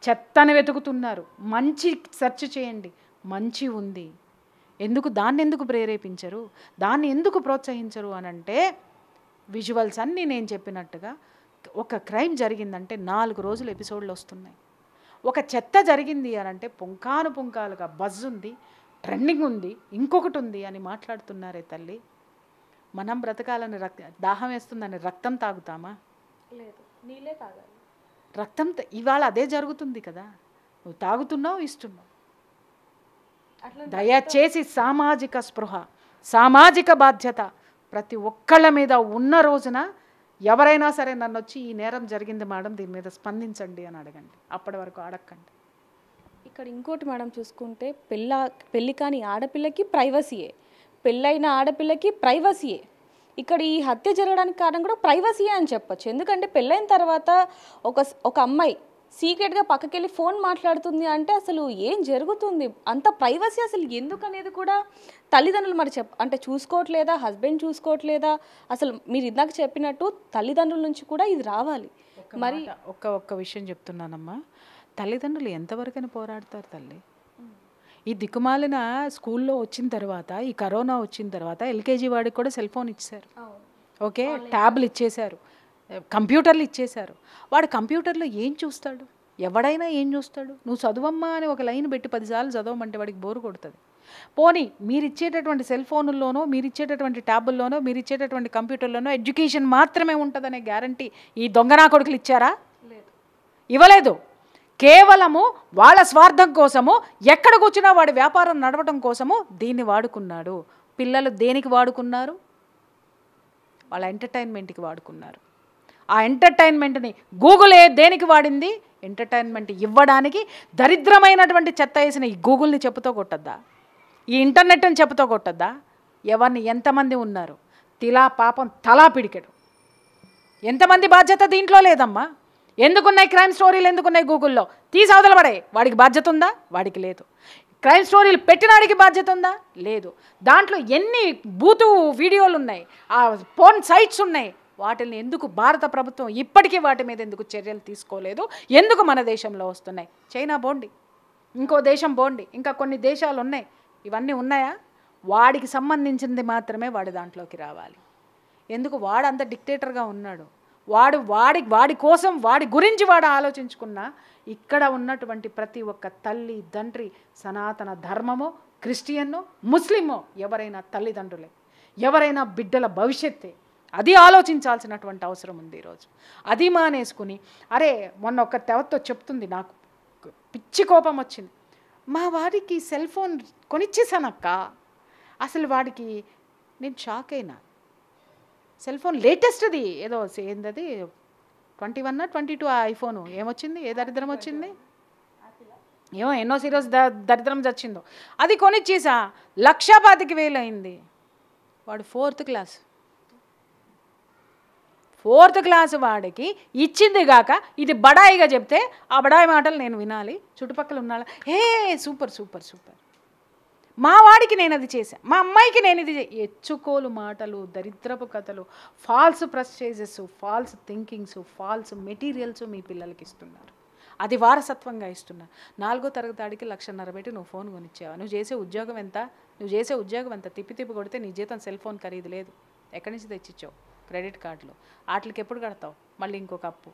చెత్తని వెతుకుతున్నారు. మంచి సెర్చ్ చేయండి, మంచి ఉంది. దాన్ని ఎందుకు ప్రేరేపించరు, దాన్ని ఎందుకు ప్రోత్సహించరు అని అంటే, విజువల్స్ అన్నీ నేను చెప్పినట్టుగా ఒక క్రైమ్ జరిగిందంటే 4 రోజులు ఎపిసోడ్లు వస్తున్నాయి. ఒక చెత్త జరిగింది అని అంటే పుంకాలుగా బజ్ ఉంది, ట్రెండింగ్ ఉంది, ఇంకొకటి ఉంది అని మాట్లాడుతున్నారే తల్లి. మనం బ్రతకాలని దాహం వేస్తుందని రక్తం తాగుతామా? లేదు, నీళ్ళే తాగాలి. రక్తం ఇవాళ అదే జరుగుతుంది కదా, నువ్వు తాగుతున్నావు, ఇస్తున్నావు. దయచేసి సామాజిక స్పృహ, సామాజిక బాధ్యత ప్రతి ఒక్కళ్ళ మీద ఉన్న రోజున ఎవరైనా సరే నన్ను వచ్చి ఈ నేరం జరిగింది మేడం, దీని మీద స్పందించండి అని అడగండి. అప్పటి వరకు అడగండి. ఇక్కడ ఇంకోటి మేడం చూసుకుంటే, పెళ్ళి కాని ఆడపిల్లకి ప్రైవసీయే, పెళ్ళైన ఆడపిల్లకి ప్రైవసీయే. ఇక్కడ ఈ హత్య జరగడానికి కారణం కూడా ప్రైవసీయే అని చెప్పొచ్చు. ఎందుకంటే పెళ్ళైన తర్వాత ఒక అమ్మాయి సీక్రెట్గా పక్కకెళ్ళి ఫోన్ మాట్లాడుతుంది అంటే అసలు ఏం జరుగుతుంది, అంత ప్రైవసీ అసలు ఎందుకు అనేది కూడా తల్లిదండ్రులు మరి అంటే చూసుకోవట్లేదా, హస్బెండ్ చూసుకోవట్లేదా? అసలు మీరు ఇందాక చెప్పినట్టు తల్లిదండ్రుల నుంచి కూడా ఇది రావాలి. మరి ఒక్క విషయం చెప్తున్నానమ్మా, తల్లిదండ్రులు ఎంతవరకైనా పోరాడతారు తల్లి. ఈ దిక్కుమాలిన స్కూల్లో వచ్చిన తర్వాత, ఈ కరోనా వచ్చిన తర్వాత ఎల్కేజీ వాడికి కూడా సెల్ ఫోన్ ఇచ్చారు, ఓకే, ట్యాబ్లు ఇచ్చేశారు, కంప్యూటర్లు ఇచ్చేశారు. వాడు కంప్యూటర్లో ఏం చూస్తాడు? ఎవడైనా ఏం చూస్తాడు? నువ్వు చదువమ్మా అని ఒక లైన్ పెట్టి 10 సార్లు చదవమంటే వాడికి బోరు కొడుతుంది. పోనీ మీరు ఇచ్చేటటువంటి సెల్ ఫోన్ల్లోనో, మీరు ఇచ్చేటటువంటి ట్యాబుల్లోనో, మీరు ఇచ్చేటటువంటి కంప్యూటర్లోనో ఎడ్యుకేషన్ మాత్రమే ఉంటుందనే గ్యారంటీ ఈ దొంగనా కొడుకులు ఇచ్చారా? ఇవ్వలేదు. కేవలము వాళ్ళ స్వార్థం కోసము, ఎక్కడ కూర్చున్నా వాడి వ్యాపారం నడవటం కోసము దీన్ని వాడుకున్నాడు. పిల్లలు దేనికి వాడుకున్నారు? వాళ్ళ ఎంటర్టైన్మెంట్కి వాడుకున్నారు. ఆ ఎంటర్టైన్మెంట్ని గూగులే దేనికి వాడింది? ఎంటర్టైన్మెంట్ ఇవ్వడానికి. దరిద్రమైనటువంటి చెత్త వేసిన ఈ గూగుల్ని చెప్పుతో కొట్టద్దా? ఈ ఇంటర్నెట్ని చెప్పుతో కొట్టద్దా? ఎవరిని ఎంతమంది ఉన్నారు? పాపం తలా పిడికెడు. ఎంతమంది బాధ్యత దీంట్లో లేదమ్మా? ఎందుకున్నాయి క్రైమ్ స్టోరీలు, ఎందుకున్నాయి గూగుల్లో? తీసి అవతల పడే. వాడికి బాధ్యత ఉందా? వాడికి లేదు. క్రైమ్ స్టోరీలు పెట్టినాడికి బాధ్యత ఉందా? లేదు. దాంట్లో ఎన్ని బూతు వీడియోలు ఉన్నాయి, ఆ పోర్న్ సైట్స్ ఉన్నాయి, వాటిని ఎందుకు భారత ప్రభుత్వం ఇప్పటికీ వాటి మీద ఎందుకు చర్యలు తీసుకోలేదు? ఎందుకు మన దేశంలో వస్తున్నాయి? చైనా బోండి, ఇంకో దేశం బోండి, ఇంకా కొన్ని దేశాలు ఉన్నాయి. ఇవన్నీ ఉన్నాయా? వాడికి సంబంధించింది మాత్రమే వాడి దాంట్లోకి రావాలి. ఎందుకు? వాడంత డిక్టేటర్గా ఉన్నాడు. వాడి కోసం, వాడి గురించి వాడు ఆలోచించుకున్నా ఇక్కడ ఉన్నటువంటి ప్రతి ఒక్క తల్లి, తండ్రి, సనాతన ధర్మమో, క్రిస్టియన్నో, ముస్లిమో, ఎవరైనా తల్లిదండ్రులే, ఎవరైనా బిడ్డల భవిష్యత్తే. అది ఆలోచించాల్సినటువంటి అవసరం ఉంది ఈరోజు. అది మానేసుకుని, అరే మొన్న ఒక తెవతో చెప్తుంది, నాకు పిచ్చి కోపం వచ్చింది, మా వాడికి సెల్ ఫోన్ కొనిచ్చేసానక్క, అసలు వాడికి నేను షాక్ అయినా. సెల్ ఫోన్ లేటెస్ట్ది ఏదో ఏందది 21 22 ఐఫోన్ ఏమొచ్చింది, ఏ దరిద్రం వచ్చింది ఏమో, ఎన్నో సీరియస్ దరిద్రం చచ్చిందో, అది కొనిచ్చేసా. 1,25,000 అయింది. వాడు 4th క్లాస్ వాడికి ఇచ్చింది గాక ఇది బడాయిగా చెప్తే ఆ బడాయి మాటలు నేను వినాలి, చుట్టుపక్కల ఉన్నాళ్ళ హే సూపర్ సూపర్ సూపర్, మా వాడికి నేను అది చేశాను, మా అమ్మాయికి నేను ఇది ఎచ్చుకోలు మాటలు, దరిద్రపు కథలు, false prestiges, false thinkings, false materials మీ పిల్లలకి ఇస్తున్నారు. అది వారసత్వంగా ఇస్తున్నారు. 4వ తరగతికి 1,50,000 పెట్టి నువ్వు ఫోన్ కొనిచ్చావు. నువ్వు చేసే ఉద్యోగం ఎంత? తిప్పి కొడితే నీ జీతం సెల్ ఫోన్ ఖరీదు లేదు. ఎక్కడి నుంచి తెచ్చిచ్చావు? క్రెడిట్ కార్డులు. వాటికి ఎప్పుడు కడతావు? మళ్ళీ ఇంకొక అప్పు.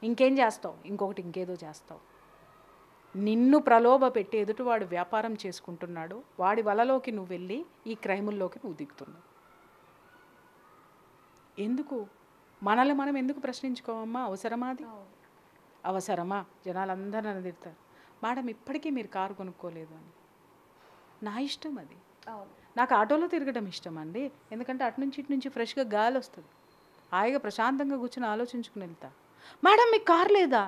ఇంకేం చేస్తావు? ఇంకొకటి ఇంకేదో చేస్తావు. నిన్ను ప్రలోభ పెట్టి ఎదుటివాడు వ్యాపారం చేసుకుంటున్నాడు, వాడి వలలోకి నువ్వు వెళ్ళి ఈ క్రైముల్లోకి నువ్వు దిగుతున్నావు. ఎందుకు? మనల్ని మనం ఎందుకు ప్రశ్నించుకోవమ్మా? అవసరమా అది? అవసరమా? జనాలందరూ నన్ను తిడతారు, మేడం ఇప్పటికీ మీరు కారు కొనుక్కోలేదు అని. నా ఇష్టం అది. నాకు ఆటోలో తిరగడం ఇష్టం అండి, ఎందుకంటే అటు నుంచి ఇటు నుంచి ఫ్రెష్గా గాలి వస్తుంది, హాయిగా ప్రశాంతంగా కూర్చొని ఆలోచించుకుని వెళ్తా. మేడం మీకు కారు లేదా?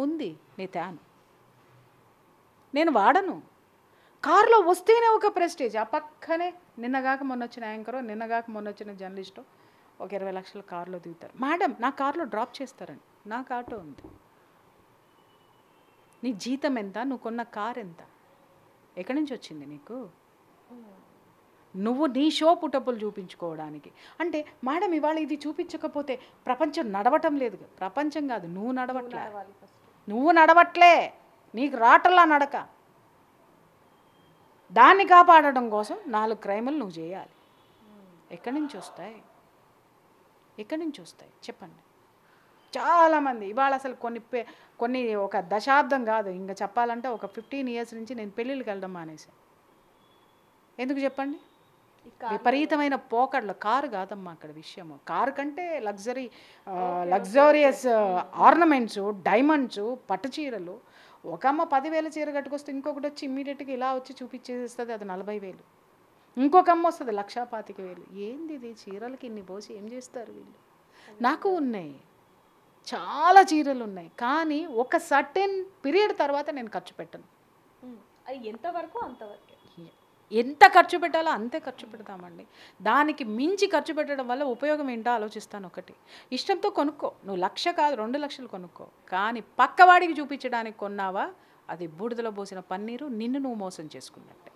ఉంది, నీ తేను, నేను వాడను. కారులో వస్తేనే ఒక ప్రెస్టేజ్. ఆ పక్కనే నిన్నగాక మొన్న వచ్చిన యాంకరో, నిన్నగాక మొన్న వచ్చిన జర్నలిస్టో ఒక 20 లక్షల కారులో దిగుతారు. మేడం నా కారులో డ్రాప్ చేస్తారండి, నాకు ఆటో ఉంది. నీ జీతం ఎంత? నువ్వు కొన్న కారు ఎంత? ఎక్కడి నుంచి వచ్చింది నీకు? నువ్వు నీ షో పుటప్పులు చూపించుకోవడానికి అంటే మేడం ఇవాళ ఇది చూపించకపోతే ప్రపంచం నడవటం లేదు. ప్రపంచం కాదు, నువ్వు నడవట్లే. నువ్వు నడవట్లే, నీకు రాటల్లా నడక. దాన్ని కాపాడడం కోసం 4 క్రైములు నువ్వు చేయాలి. ఎక్కడి నుంచి వస్తాయి? ఎక్కడి నుంచి వస్తాయి చెప్పండి? చాలామంది ఇవాళ అసలు కొన్ని ఒక దశాబ్దం కాదు, ఇంకా చెప్పాలంటే ఒక 15 ఇయర్స్ నుంచి నేను పెళ్ళిళ్ళకి వెళ్ళడం మానేశాను. ఎందుకు చెప్పండి? విపరీతమైన పోకడలు. కారు కాదమ్మా అక్కడ విషయము. కారు కంటే లగ్జరియస్ ఆర్నమెంట్స్, డైమండ్స్, పట్టు చీరలు. ఒక అమ్మ 10,000 చీర కట్టుకొస్తే ఇంకొకటి వచ్చి ఇమ్మీడియట్గా ఇలా వచ్చి చూపించేస్తుంది, అది 40,000. ఇంకొక అమ్మ వస్తుంది 1,25,000. ఏంది ఇది? చీరలకి ఇన్ని పోసి ఏం చేస్తారు వీళ్ళు? నాకు ఉన్నాయి, చాలా చీరలు ఉన్నాయి, కానీ ఒక సర్టెన్ పీరియడ్ తర్వాత నేను ఖర్చు పెట్టను. అది ఎంతవరకు అంతవరకు. ఎంత ఖర్చు పెట్టాలో అంతే ఖర్చు పెడతామండి. దానికి మించి ఖర్చు పెట్టడం వల్ల ఉపయోగం ఏంటో ఆలోచిస్తాను. ఒకటి, ఇష్టంతో కొనుక్కో, నువ్వు 1,00,000 కాదు 2 లక్షలు కొనుక్కో, కానీ పక్కవాడికి చూపించడానికి కొన్నావా అది బూడిదలో పోసిన పన్నీరు, నిన్ను నువ్వు మోసం చేసుకున్నట్టే.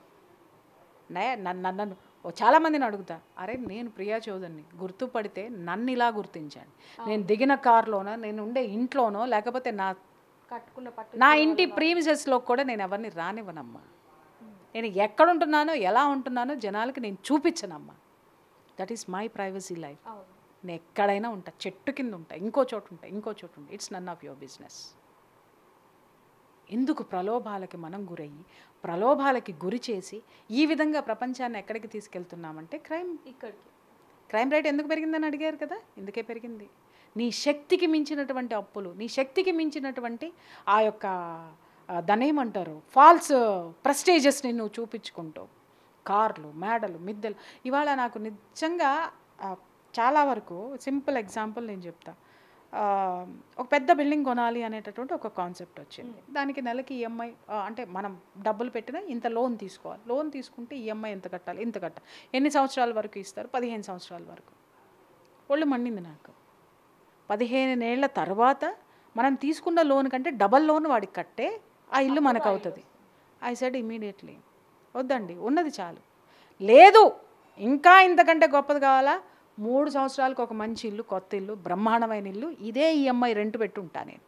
నన్ను చాలామందిని అడుగుతా, అరే నేను ప్రియా చౌదరిని, గుర్తుపడితే నన్ను ఇలా గుర్తించండి. నేను దిగిన కారులోనో, నేను ఉండే ఇంట్లోనో, లేకపోతే నా ఇంటి ప్రీమిసెస్లో కూడా నేను ఎవరిని రానివ్వనమ్మా. నేను ఎక్కడుంటున్నానో, ఎలా ఉంటున్నానో జనాలకి నేను చూపించనమ్మా. That is my privacy life. నేను ఎక్కడైనా ఉంటా, చెట్టు కింద ఉంటా, ఇంకో చోటు ఉంటా, ఇంకో చోటు ఉంటా. It's none of your business. ఎందుకు ప్రలోభాలకి మనం గురయ్యి, ప్రలోభాలకి గురి చేసి ఈ విధంగా ప్రపంచాన్ని ఎక్కడికి తీసుకెళ్తున్నామంటే క్రైమ్ రేట్ ఎందుకు పెరిగిందని అడిగారు కదా, ఇందుకే పెరిగింది. నీ శక్తికి మించినటువంటి అప్పులు, నీ శక్తికి మించినటువంటి ఆ యొక్క దాన్ని ఏమంటారు, ఫాల్స్ ప్రెస్టేజెస్ని నువ్వు చూపించుకుంటావు. కార్లు, మేడలు, మిద్దెలు. ఇవాళ నాకు నిజంగా చాలా వరకు సింపుల్ ఎగ్జాంపుల్ నేను చెప్తా. ఒక పెద్ద బిల్డింగ్ కొనాలి అనేటటువంటి ఒక కాన్సెప్ట్ వచ్చింది. దానికి నెలకి ఈఎంఐ అంటే మనం డబ్బులు పెట్టినా ఇంత లోన్ తీసుకోవాలి. లోన్ తీసుకుంటే ఈఎంఐ ఎంత కట్టాలి, ఇంత కట్టాలి. ఎన్ని సంవత్సరాల వరకు ఇస్తారు? 15 సంవత్సరాల వరకు. ఒళ్ళు మండింది నాకు. 15 ఏళ్ల తర్వాత మనం తీసుకున్న లోన్ కంటే డబల్ లోన్ వాడికి కట్టే ఆ ఇల్లు మనకు అవుతుంది. ఐ సెడ్ ఇమీడియట్లీ వద్దండి, ఉన్నది చాలు. లేదు ఇంకా ఇంతకంటే గొప్పది కావాలా, 3 సంవత్సరాలకు ఒక మంచి ఇల్లు, కొత్త ఇల్లు, బ్రహ్మాండమైన ఇల్లు, ఇదే ఈఎంఐ రెంట్ పెట్టి ఉంటా నేను.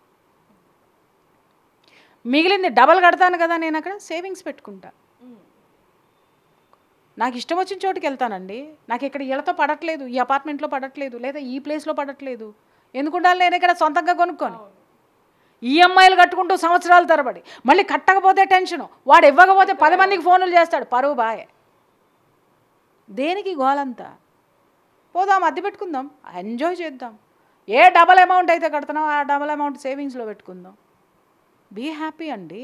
మిగిలింది డబల్ కడతాను కదా, నేను అక్కడ సేవింగ్స్ పెట్టుకుంటా. నాకు ఇష్టం వచ్చిన చోటుకి వెళ్తానండి. నాకు ఇక్కడ ఇళ్ళతో పడట్లేదు, ఈ అపార్ట్మెంట్లో పడట్లేదు, లేదా ఈ ప్లేస్లో పడట్లేదు. ఎందుకు ఉండాలి నేను ఇక్కడ సొంతంగా కొనుక్కొని? ఈఎంఐలు కట్టుకుంటూ సంవత్సరాల తరబడి, మళ్ళీ కట్టకపోతే టెన్షను, వాడు ఇవ్వకపోతే 10 మందికి ఫోన్లు చేస్తాడు, పరువు బాయ్. దేనికి గోలంతా? పోదాం, అద్దె పెట్టుకుందాం, ఎంజాయ్ చేద్దాం. ఏ డబల్ అమౌంట్ అయితే కడుతున్నాం ఆ డబల్ అమౌంట్ సేవింగ్స్లో పెట్టుకుందాం. బీ హ్యాపీ అండి.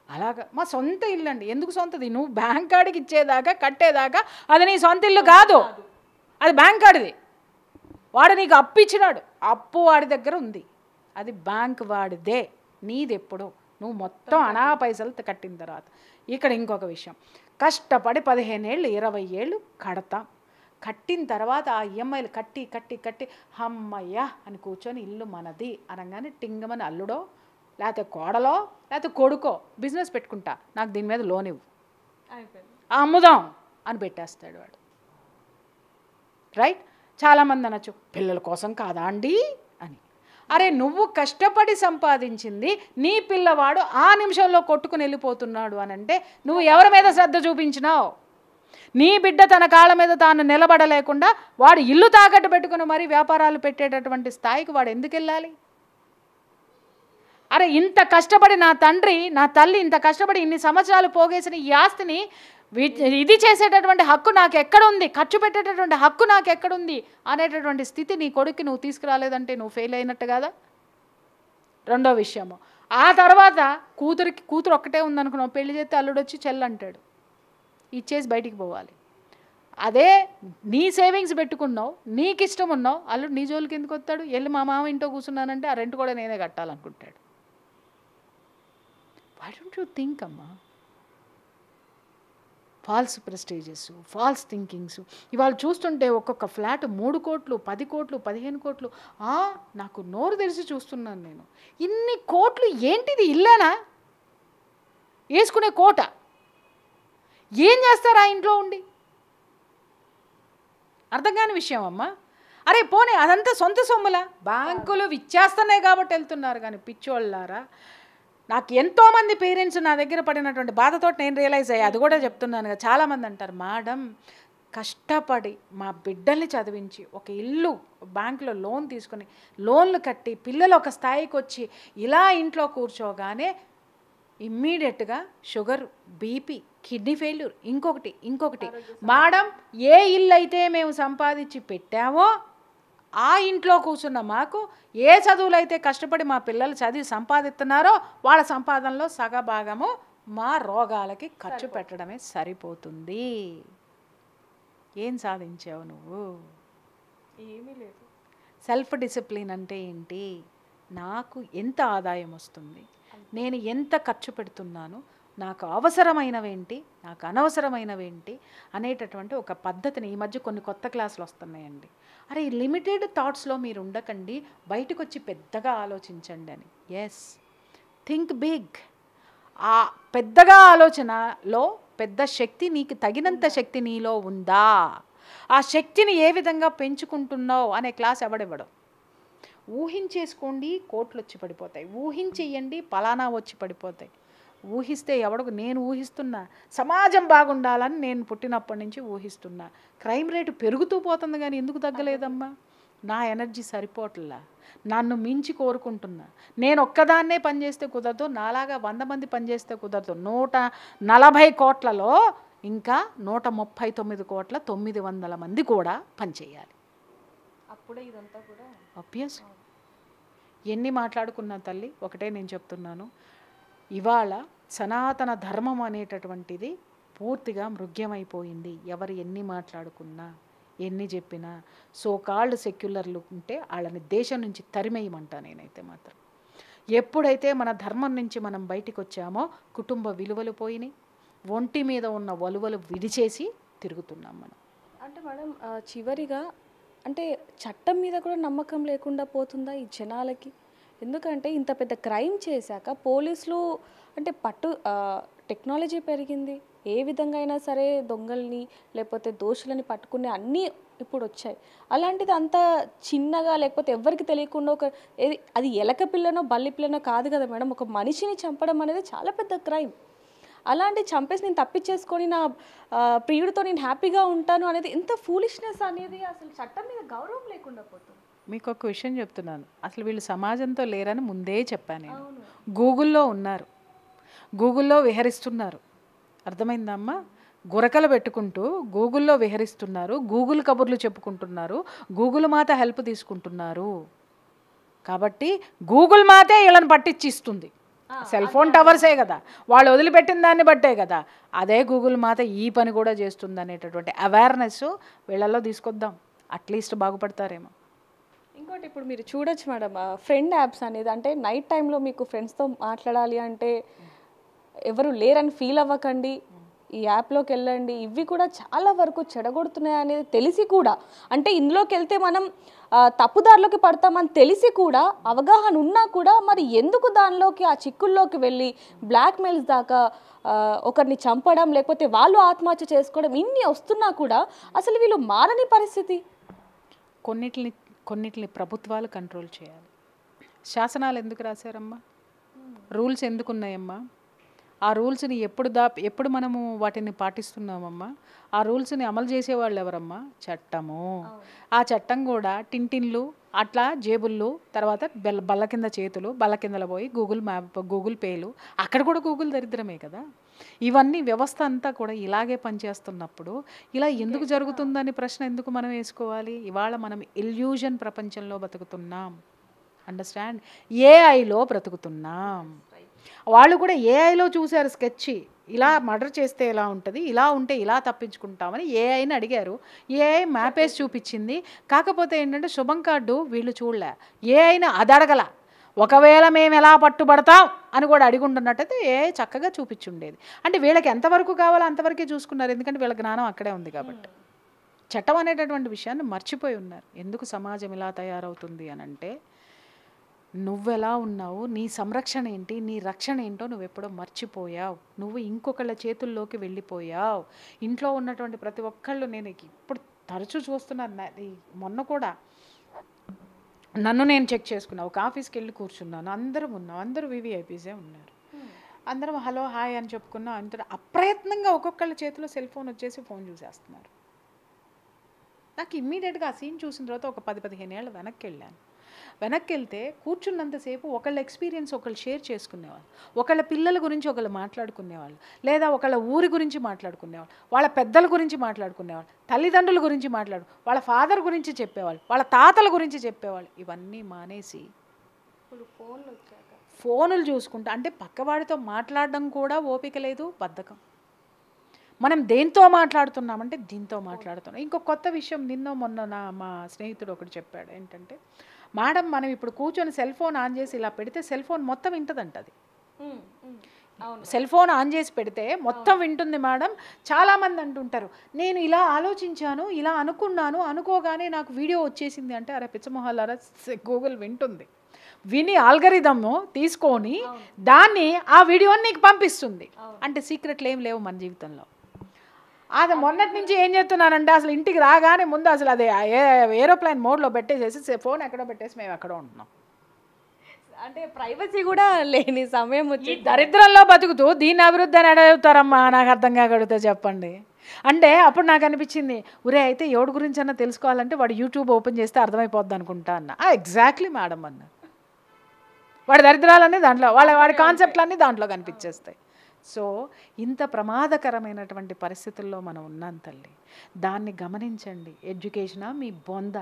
అలాగా మా సొంత ఇల్లు అండి. ఎందుకు సొంతది? నువ్వు బ్యాంక్ కార్డుకి ఇచ్చేదాకా, కట్టేదాకా అది నీ సొంత ఇల్లు కాదు, అది బ్యాంక్ కార్డుది. వాడు నీకు అప్పు ఇచ్చినాడు, అప్పు వాడి దగ్గర ఉంది, అది బ్యాంక్ వాడిదే, నీది ఎప్పుడు నువ్వు మొత్తం అనా పైసలు కట్టిన తర్వాత. ఇక్కడ ఇంకొక విషయం, కష్టపడి 15 ఏళ్ళు 20 ఏళ్ళు కడతాం. కట్టిన తర్వాత ఆ ఈఎంఐలు కట్టి కట్టి కట్టి అమ్మయ్యా అని కూర్చొని ఇల్లు మనది అనగానే టింగమని అల్లుడో, లేకపోతే కోడలో, లేకపోతే కొడుకో బిజినెస్ పెట్టుకుంటా, నాకు దీని మీద లోన్ ఇవ్వు, అమ్ముదాం అని పెట్టేస్తాడు వాడు. రైట్? చాలామంది అనొచ్చు, పిల్లల కోసం కాదా అండి అని. అరే నువ్వు కష్టపడి సంపాదించింది నీ పిల్లవాడు ఆ నిమిషంలో కొట్టుకుని వెళ్ళిపోతున్నాడు అని అంటే నువ్వు ఎవరి మీద శ్రద్ధ చూపించినావు? నీ బిడ్డ తన కాళ్ళ మీద తాను నిలబడలేకుండా వాడు ఇల్లు తాకట్టు పెట్టుకుని మరీ వ్యాపారాలు పెట్టేటటువంటి స్థాయికి వాడు ఎందుకు వెళ్ళాలి? అరే ఇంత కష్టపడి నా తండ్రి నా తల్లి ఇంత కష్టపడి ఇన్ని సంవత్సరాలు పోగేసిన ఈ ఆస్తిని ఇది చేసేటటువంటి హక్కు నాకు ఎక్కడుంది, ఖర్చు పెట్టేటటువంటి హక్కు నాకు ఎక్కడుంది అనేటటువంటి స్థితి నీ కొడుక్కి నువ్వు తీసుకురాలేదంటే నువ్వు ఫెయిల్ అయినట్టు కదా. రెండో విషయము, ఆ తర్వాత కూతురు ఒక్కటే ఉందనుకున్నావు, పెళ్లి చేస్తే అల్లుడు వచ్చి చెల్లు అంటాడు, ఇచ్చేసి బయటికి పోవాలి. అదే నీ సేవింగ్స్ పెట్టుకున్నావు, నీకు ఇష్టం ఉన్నావు, అల్లుడు నీ జోలికి ఎందుకు వస్తాడు? వెళ్ళి మా మామ ఇంట్లో కూర్చున్నానంటే ఆ రెంట్ కూడా నేనే కట్టాలనుకుంటాడు. వై డోంట్ యూ థింక్ అమ్మా? ఫాల్స్ ప్రెస్టేజెస్, ఫాల్స్ థింకింగ్స్ ఇవాళ చూస్తుంటే ఒక్కొక్క ఫ్లాట్ 3 కోట్లు, 10 కోట్లు, 15 కోట్లు. నాకు నోరు తెరిచి చూస్తున్నాను నేను. ఇన్ని కోట్లు ఏంటిది? ఇల్లేనా? వేసుకునే కోట ఏం చేస్తారు ఆ ఇంట్లో ఉండి? అర్థం కాని విషయం అమ్మా. అరే పోనీ అదంతా సొంత సొమ్ములా? బ్యాంకులు ఇచ్చేస్తున్నాయి కాబట్టి వెళ్తున్నారు. కానీ పిచ్చోళ్ళారా, నాకు ఎంతోమంది పేరెంట్స్ నా దగ్గర పడినటువంటి బాధతో నేను రియలైజ్ అయ్యా. అది కూడా చెప్తున్నాను కదా. చాలామంది అంటారు, మేడం కష్టపడి మా బిడ్డల్ని చదివించి ఒక ఇల్లు బ్యాంకులో లోన్ తీసుకుని లోన్లు కట్టి పిల్లలు ఒక స్థాయికి వచ్చి ఇలా ఇంట్లో కూర్చోగానే ఇమ్మీడియట్గా షుగర్, బీపీ, కిడ్నీ ఫెయిల్యూర్, ఇంకొకటి. మేడం ఏ ఇల్లు అయితే మేము సంపాదించి పెట్టామో ఆ ఇంట్లో కూర్చున్న మాకు ఏ చదువులు అయితే కష్టపడి మా పిల్లలు చదివి సంపాదిస్తున్నారో వాళ్ళ సంపాదనలో సగభాగము మా రోగాలకి ఖర్చు పెట్టడమే సరిపోతుంది. ఏం సాధించావు నువ్వు? ఏమీ లేదు. సెల్ఫ్ డిసిప్లిన్ అంటే ఏంటి? నాకు ఎంత ఆదాయం వస్తుంది, నేను ఎంత ఖర్చు పెడుతున్నాను, నాకు అవసరమైనవేంటి, నాకు అనవసరమైనవేంటి అనేటటువంటి ఒక పద్ధతిని ఈ మధ్య కొన్ని కొత్త క్లాసులు వస్తున్నాయండి. అరే ఈ లిమిటెడ్ థాట్స్లో మీరు ఉండకండి, బయటకు వచ్చి పెద్దగా ఆలోచించండి అని. Yes, think big. ఆ పెద్దగా ఆలోచనలో పెద్ద శక్తి, నీకు తగినంత శక్తి నీలో ఉందా, ఆ శక్తిని ఏ విధంగా పెంచుకుంటున్నావు అనే క్లాస్ ఎవడెవడం. ఊహించేసుకోండి, కోట్లు వచ్చి పడిపోతాయి. ఊహించేయండి, పలానా వచ్చి పడిపోతాయి. ఊహిస్తే ఎవడకు, నేను ఊహిస్తున్నా సమాజం బాగుండాలని నేను పుట్టినప్పటి నుంచి ఊహిస్తున్నా. క్రైమ్ రేటు పెరుగుతూ పోతుంది కానీ ఎందుకు తగ్గలేదమ్మా? నా ఎనర్జీ సరిపోవట్లా, నన్ను మించి కోరుకుంటున్నా. నేను ఒక్కదాన్నే పనిచేస్తే కుదరదు, నాలాగా 100 మంది పనిచేస్తే కుదరదు. 140 కోట్లలో ఇంకా 139 కోట్ల 900 మంది కూడా పనిచేయాలి. అప్పుడే ఇదంతా కూడా ఆబ్వియస్. ఎన్ని మాట్లాడుకున్నా తల్లి, ఒకటే నేను చెప్తున్నాను, ఇవాళ సనాతన ధర్మం అనేటటువంటిది పూర్తిగా మృగ్యమైపోయింది. ఎవరు ఎన్ని మాట్లాడుకున్నా ఎన్ని చెప్పినా కాల్డ్ సెక్యులర్లు ఉంటే వాళ్ళని దేశం నుంచి తరిమేయమంటా నేనైతే మాత్రం. ఎప్పుడైతే మన ధర్మం నుంచి మనం బయటికి వచ్చామో కుటుంబ విలువలు పోయినాయి, ఒంటి మీద ఉన్న వలువలు విడిచేసి తిరుగుతున్నాం మనం. అంటే మేడం చివరిగా అంటే చట్టం మీద కూడా నమ్మకం లేకుండా పోతుందా ఈ జనాలకి? ఎందుకంటే ఇంత పెద్ద క్రైమ్ చేశాక పోలీసులు అంటే టెక్నాలజీ పెరిగింది, ఏ విధంగా అయినా సరే దొంగల్ని లేకపోతే దోషులని పట్టుకునే అన్నీ ఇప్పుడు వచ్చాయి. అలాంటిది అంత చిన్నగా లేకపోతే ఎవరికి తెలియకుండా అది ఎలక పిల్లనో బల్లి పిల్లనో కాదు కదా మేడం, ఒక మనిషిని చంపడం అనేది చాలా పెద్ద క్రైమ్. అలాంటి చంపేసి నేను తప్పించేసుకొని నా ప్రియుడితో నేను హ్యాపీగా ఉంటాను అనేది ఎంత ఫూలిష్నెస్ అనేది. అసలు చట్టం మీద గౌరవం లేకుండా పోతుంది. మీకు ఒక విషయం చెప్తున్నాను, అసలు వీళ్ళు సమాజంతో లేరని ముందే చెప్పాను నేను. గూగుల్లో ఉన్నారు, గూగుల్లో విహరిస్తున్నారు. అర్థమైందమ్మా? గురకలు పెట్టుకుంటూ గూగుల్లో విహరిస్తున్నారు, గూగుల్ కబుర్లు చెప్పుకుంటున్నారు, గూగుల్ మాత హెల్ప్ తీసుకుంటున్నారు. కాబట్టి గూగుల్ మాతే వీళ్ళని పట్టించి ఇస్తుంది. సెల్ ఫోన్ టవర్సే కదా వాళ్ళు వదిలిపెట్టిన దాన్ని బట్టే కదా అదే గూగుల్ మాత ఈ పని కూడా చేస్తుంది అనేటటువంటి అవేర్నెస్ వీళ్ళల్లో తీసుకొద్దాం, అట్లీస్ట్ బాగుపడతారేమో. ఇంకోటి ఇప్పుడు మీరు చూడొచ్చు మేడం, ఫ్రెండ్ యాప్స్ అనేది అంటే నైట్ టైంలో మీకు ఫ్రెండ్స్తో మాట్లాడాలి అంటే ఎవరు లేరని ఫీల్ అవ్వకండి, ఈ యాప్లోకి వెళ్ళండి. ఇవి కూడా చాలా వరకు చెడగొడుతున్నాయి అనేది తెలిసి కూడా, అంటే ఇందులోకి వెళ్తే మనం తప్పుదారిలోకి పడతామని తెలిసి కూడా అవగాహన ఉన్నా కూడా మరి ఎందుకు దానిలోకి ఆ చిక్కుల్లోకి వెళ్ళి బ్లాక్మెయిల్స్ దాకా ఒకరిని చంపడం లేకపోతే వాళ్ళు ఆత్మహత్య చేసుకోవడం ఇన్ని వస్తున్నా కూడా అసలు వీళ్ళు మారని పరిస్థితి. కొన్నిటిని ప్రభుత్వాలు కంట్రోల్ చేయాలి. శాసనాలు ఎందుకు రాశారమ్మా? రూల్స్ ఎందుకు ఉన్నాయమ్మా? ఆ రూల్స్ని ఎప్పుడు మనము వాటిని పాటిస్తున్నామమ్మా? ఆ రూల్స్ని అమలు చేసేవాళ్ళు ఎవరమ్మా? చట్టము. ఆ చట్టం కూడా టింటిన్లు అట్లా జేబుళ్ళు, తర్వాత బల్ల కింద చేతులు, బల్ల కిందలో పోయి గూగుల్ మ్యాప్, గూగుల్ పేలు, అక్కడ కూడా గూగుల్ దరిద్రమే కదా. ఇవన్నీ వ్యవస్థ అంతా కూడా ఇలాగే పనిచేస్తున్నప్పుడు ఇలా ఎందుకు జరుగుతుందని ప్రశ్న ఎందుకు మనం వేసుకోవాలి? ఇవాళ మనం ఇల్యూజన్ ప్రపంచంలో బతుకుతున్నాం. అండర్స్టాండ్? ఏఐలో బ్రతుకుతున్నాం. వాళ్ళు కూడా ఏఐలో చూశారు స్కెచ్, ఇలా మర్డర్ చేస్తే ఎలా ఉంటుంది, ఇలా ఉంటే ఇలా తప్పించుకుంటామని ఏఐని అడిగారు. ఏఐ మ్యాప్ వేసి చూపించింది. కాకపోతే ఏంటంటే శుభం కార్డు వీళ్ళు చూడలే, ఏఐని అది అడగల. ఒకవేళ మేము ఎలా పట్టుబడతాం అని కూడా అడిగి ఉంటున్నట్టయితే ఏఐ చక్కగా చూపించుండేది. అంటే వీళ్ళకి ఎంతవరకు కావాలో అంతవరకే చూసుకున్నారు, ఎందుకంటే వీళ్ళ జ్ఞానం అక్కడే ఉంది కాబట్టి. చట్టం అనేటటువంటి విషయాన్ని మర్చిపోయి ఉన్నారు. ఎందుకు సమాజం ఇలా తయారవుతుంది అని అంటే, నువ్వెలా ఉన్నావు, నీ సంరక్షణ ఏంటి, నీ రక్షణ ఏంటో నువ్వు ఎప్పుడో మర్చిపోయావు. నువ్వు ఇంకొకళ్ళ చేతుల్లోకి వెళ్ళిపోయావు. ఇంట్లో ఉన్నటువంటి ప్రతి ఒక్కళ్ళు, నేను ఇప్పుడు తరచూ చూస్తున్నాను, మొన్న కూడా నన్ను నేను చెక్ చేసుకున్నా. ఒక ఆఫీస్కి వెళ్ళి కూర్చున్నాను, అందరం ఉన్నాం, అందరూ వివిఐపీసే ఉన్నారు. అందరం హలో హాయ్ అని చెప్పుకున్నాం. అంత అప్రయత్నంగా ఒక్కొక్కళ్ళ చేతిలో సెల్ ఫోన్ వచ్చేసి ఫోన్ చూసేస్తున్నారు. నాకు ఇమ్మీడియట్గా ఆ సీన్ చూసిన తర్వాత ఒక 10-15 ఏళ్ళు వెనక్కి వెళ్ళాను. వెనక్కి వెళ్తే కూర్చున్నంతసేపు ఒకళ్ళ ఎక్స్పీరియన్స్ ఒకళ్ళు షేర్ చేసుకునేవాళ్ళు, ఒకళ్ళ పిల్లల గురించి ఒకళ్ళు మాట్లాడుకునేవాళ్ళు, లేదా ఒకళ్ళ ఊరి గురించి మాట్లాడుకునేవాళ్ళు, వాళ్ళ పెద్దల గురించి మాట్లాడుకునేవాళ్ళు, తల్లిదండ్రుల గురించి వాళ్ళ ఫాదర్ గురించి చెప్పేవాళ్ళు, వాళ్ళ తాతల గురించి చెప్పేవాళ్ళు. ఇవన్నీ మానేసి ఫోనులు చూసుకుంటా, అంటే పక్కవాడితో మాట్లాడడం కూడా ఓపిక లేదు, బద్ధకం. మనం దేంతో మాట్లాడుతున్నామంటే దీంతో మాట్లాడుతున్నాం. ఇంకో కొత్త విషయం మొన్న మా స్నేహితుడు ఒకటి చెప్పాడు. ఏంటంటే, మేడం మనం ఇప్పుడు కూర్చొని సెల్ ఫోన్ ఆన్ చేసి ఇలా పెడితే సెల్ ఫోన్ మొత్తం వింటుందంట. అది సెల్ ఫోన్ ఆన్ చేసి పెడితే మొత్తం వింటుంది మేడం. చాలామంది అంటుంటారు, నేను ఇలా ఆలోచించాను, ఇలా అనుకున్నాను, అనుకోగానే నాకు వీడియో వచ్చేసింది అంటే, అరే పిచ్చమొహాలారా, గూగుల్ వింటుంది. విని ఆల్గరిథమ్ తీసుకొని దాన్ని ఆ వీడియోని నీకు పంపిస్తుంది. అంటే సీక్రెట్లు ఏం లేవు మన జీవితంలో. అది మొన్నటి నుంచి ఏం చేస్తున్నానంటే, అసలు ఇంటికి రాగానే ముందు అసలు అదే ఏరోప్లేన్ మోడ్లో పెట్టేసేసి ఫోన్ ఎక్కడో పెట్టేసి మేము ఎక్కడో ఉంటున్నాం. అంటే ప్రైవసీ కూడా లేని సమయం వచ్చి దరిద్రంలో బతుకుతూ దీన్ని అభివృద్ధి అని అడుగుతారమ్మా. నాకు అర్థం కాగడితే చెప్పండి. అంటే అప్పుడు నాకు అనిపించింది, ఒరే అయితే ఎవడి గురించి అన్నా తెలుసుకోవాలంటే వాడు యూట్యూబ్ ఓపెన్ చేస్తే అర్థమైపోద్ది అనుకుంటా అన్న. ఎగ్జాక్ట్లీ మేడం అన్న. వాడి దరిద్రాలన్నీ దాంట్లో, వాడి కాన్సెప్ట్లన్నీ దాంట్లో కనిపించేస్తాయి. సో ఇంత ప్రమాదకరమైనటువంటి పరిస్థితుల్లో మనం ఉన్నాం తల్లి. దాన్ని గమనించండి. ఎడ్యుకేషనా మీ బొంద?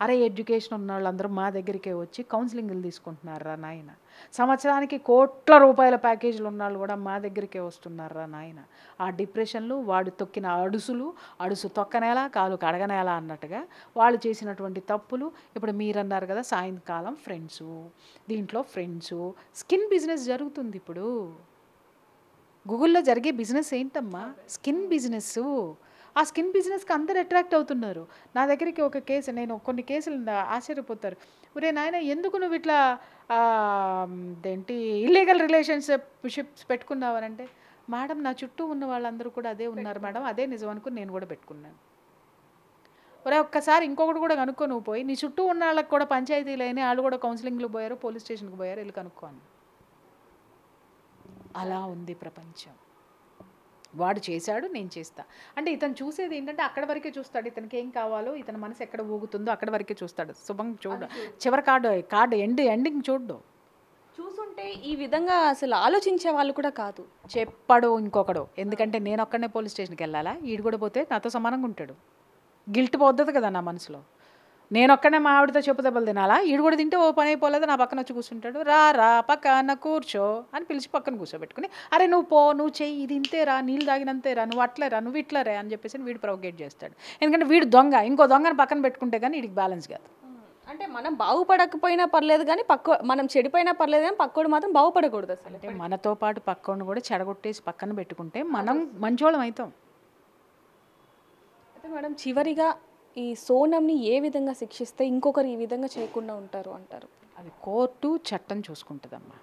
అరే ఎడ్యుకేషన్ ఉన్న వాళ్ళందరూ మా దగ్గరికే వచ్చి కౌన్సిలింగ్లు తీసుకుంటున్నారా నాయన. సంవత్సరానికి కోట్ల రూపాయల ప్యాకేజీలు ఉన్నవాళ్ళు కూడా మా దగ్గరికే వస్తున్నారా నాయన. ఆ డిప్రెషన్లు, వాడు తొక్కిన అడుసు తొక్కనేలా కాలు కడగనేలా అన్నట్టుగా వాళ్ళు చేసినటువంటి తప్పులు. ఇప్పుడు మీరన్నారు కదా సాయంకాలం ఫ్రెండ్సు, దీంట్లో ఫ్రెండ్సు, స్కిన్ బిజినెస్ జరుగుతుంది ఇప్పుడు. గూగుల్లో జరిగే బిజినెస్ ఏంటమ్మా? Skin business. ఆ స్కిన్ బిజినెస్కి అందరు అట్రాక్ట్ అవుతున్నారు. నా దగ్గరికి ఒక కేసు, నేను కొన్ని కేసులు ఆశ్చర్యపోతారు, ఒరే నాయన ఎందుకు నువ్వు ఇట్లా ఏంటి ఇల్లీగల్ రిలేషన్షిప్స్ పెట్టుకున్నావనంటే, మేడం నా చుట్టూ ఉన్న వాళ్ళందరూ కూడా అదే ఉన్నారు మేడం, అదే నిజం అనుకుని నేను కూడా పెట్టుకున్నాను. ఒరే ఒక్కసారి ఇంకొకటి కూడా కనుక్కో, నువ్వు పోయి నీ చుట్టూ ఉన్న వాళ్ళకి కూడా పంచాయతీలు అయినాయి, వాళ్ళు కూడా కౌన్సిలింగ్లు పోయారు, పోలీస్ స్టేషన్కి పోయారు, వెళ్ళి కనుక్కోను. అలా ఉంది ప్రపంచం. వాడు చేశాడు, నేను చేస్తా అంటే ఇతను చూసేది ఏంటంటే అక్కడ వరకే చూస్తాడు. ఇతనికి ఏం కావాలో, ఇతని మనసు ఎక్కడ ఊగుతుందో అక్కడ వరకే చూస్తాడు. శుభం చూడు, చివరి కార్డు ఎండింగ్ చూడు. చూసుంటే ఈ విధంగా అసలు ఆలోచించే వాళ్ళు కూడా కాదు. చెప్పాడు ఇంకొకడు. ఎందుకంటే నేను ఒక్కడనే పోలీస్ స్టేషన్కి వెళ్ళాలా, ఈడు కూడా పోతే నాతో సమానంగా ఉంటాడు. గిల్ట్ పోద్ది కదా నా మనసులో. నేను ఒక్కడే మా ఆవిడతో చెప్పు దెబ్బలు తినాలా, ఈడు కూడా తింటే ఓ పని అయిపోలేదు, నా పక్కన వచ్చి కూర్చుంటాడు. రా పక్కన కూర్చో అని పిలిచి పక్కన కూర్చోబెట్టుకుని, అరే నువ్వు పో, నువ్వు చెయ్యి, ఇది ఇంతేరా, నీళ్ళు తాగినంతేరా, నువ్వు అట్లేరా, నువ్వు ఇట్లరే అని చెప్పేసి వీడు ప్రొవోకేట్ చేస్తాడు. ఎందుకంటే వీడు దొంగ, ఇంకో దొంగని పక్కన పెట్టుకుంటే కానీ వీడికి బ్యాలెన్స్ కాదు. అంటే మనం బాగుపడకపోయినా పర్లేదు కానీ మనం చెడిపోయినా పర్లేదు కానీ పక్కోడు మాత్రం బాగుపడకూడదు అసలు. అంటే మనతో పాటు పక్కోడిని కూడా చెడగొట్టేసి పక్కన పెట్టుకుంటే మనం మంచోళం అవుతాం. అయితే మేడం చివరిగా ఈ సోనంని ఏ విధంగా శిక్షిస్తే ఇంకొకరు ఈ విధంగా చేయకుండా ఉంటారు అంటారు? అది కోర్టు చట్టం చూసుకుంటుందమ్మా.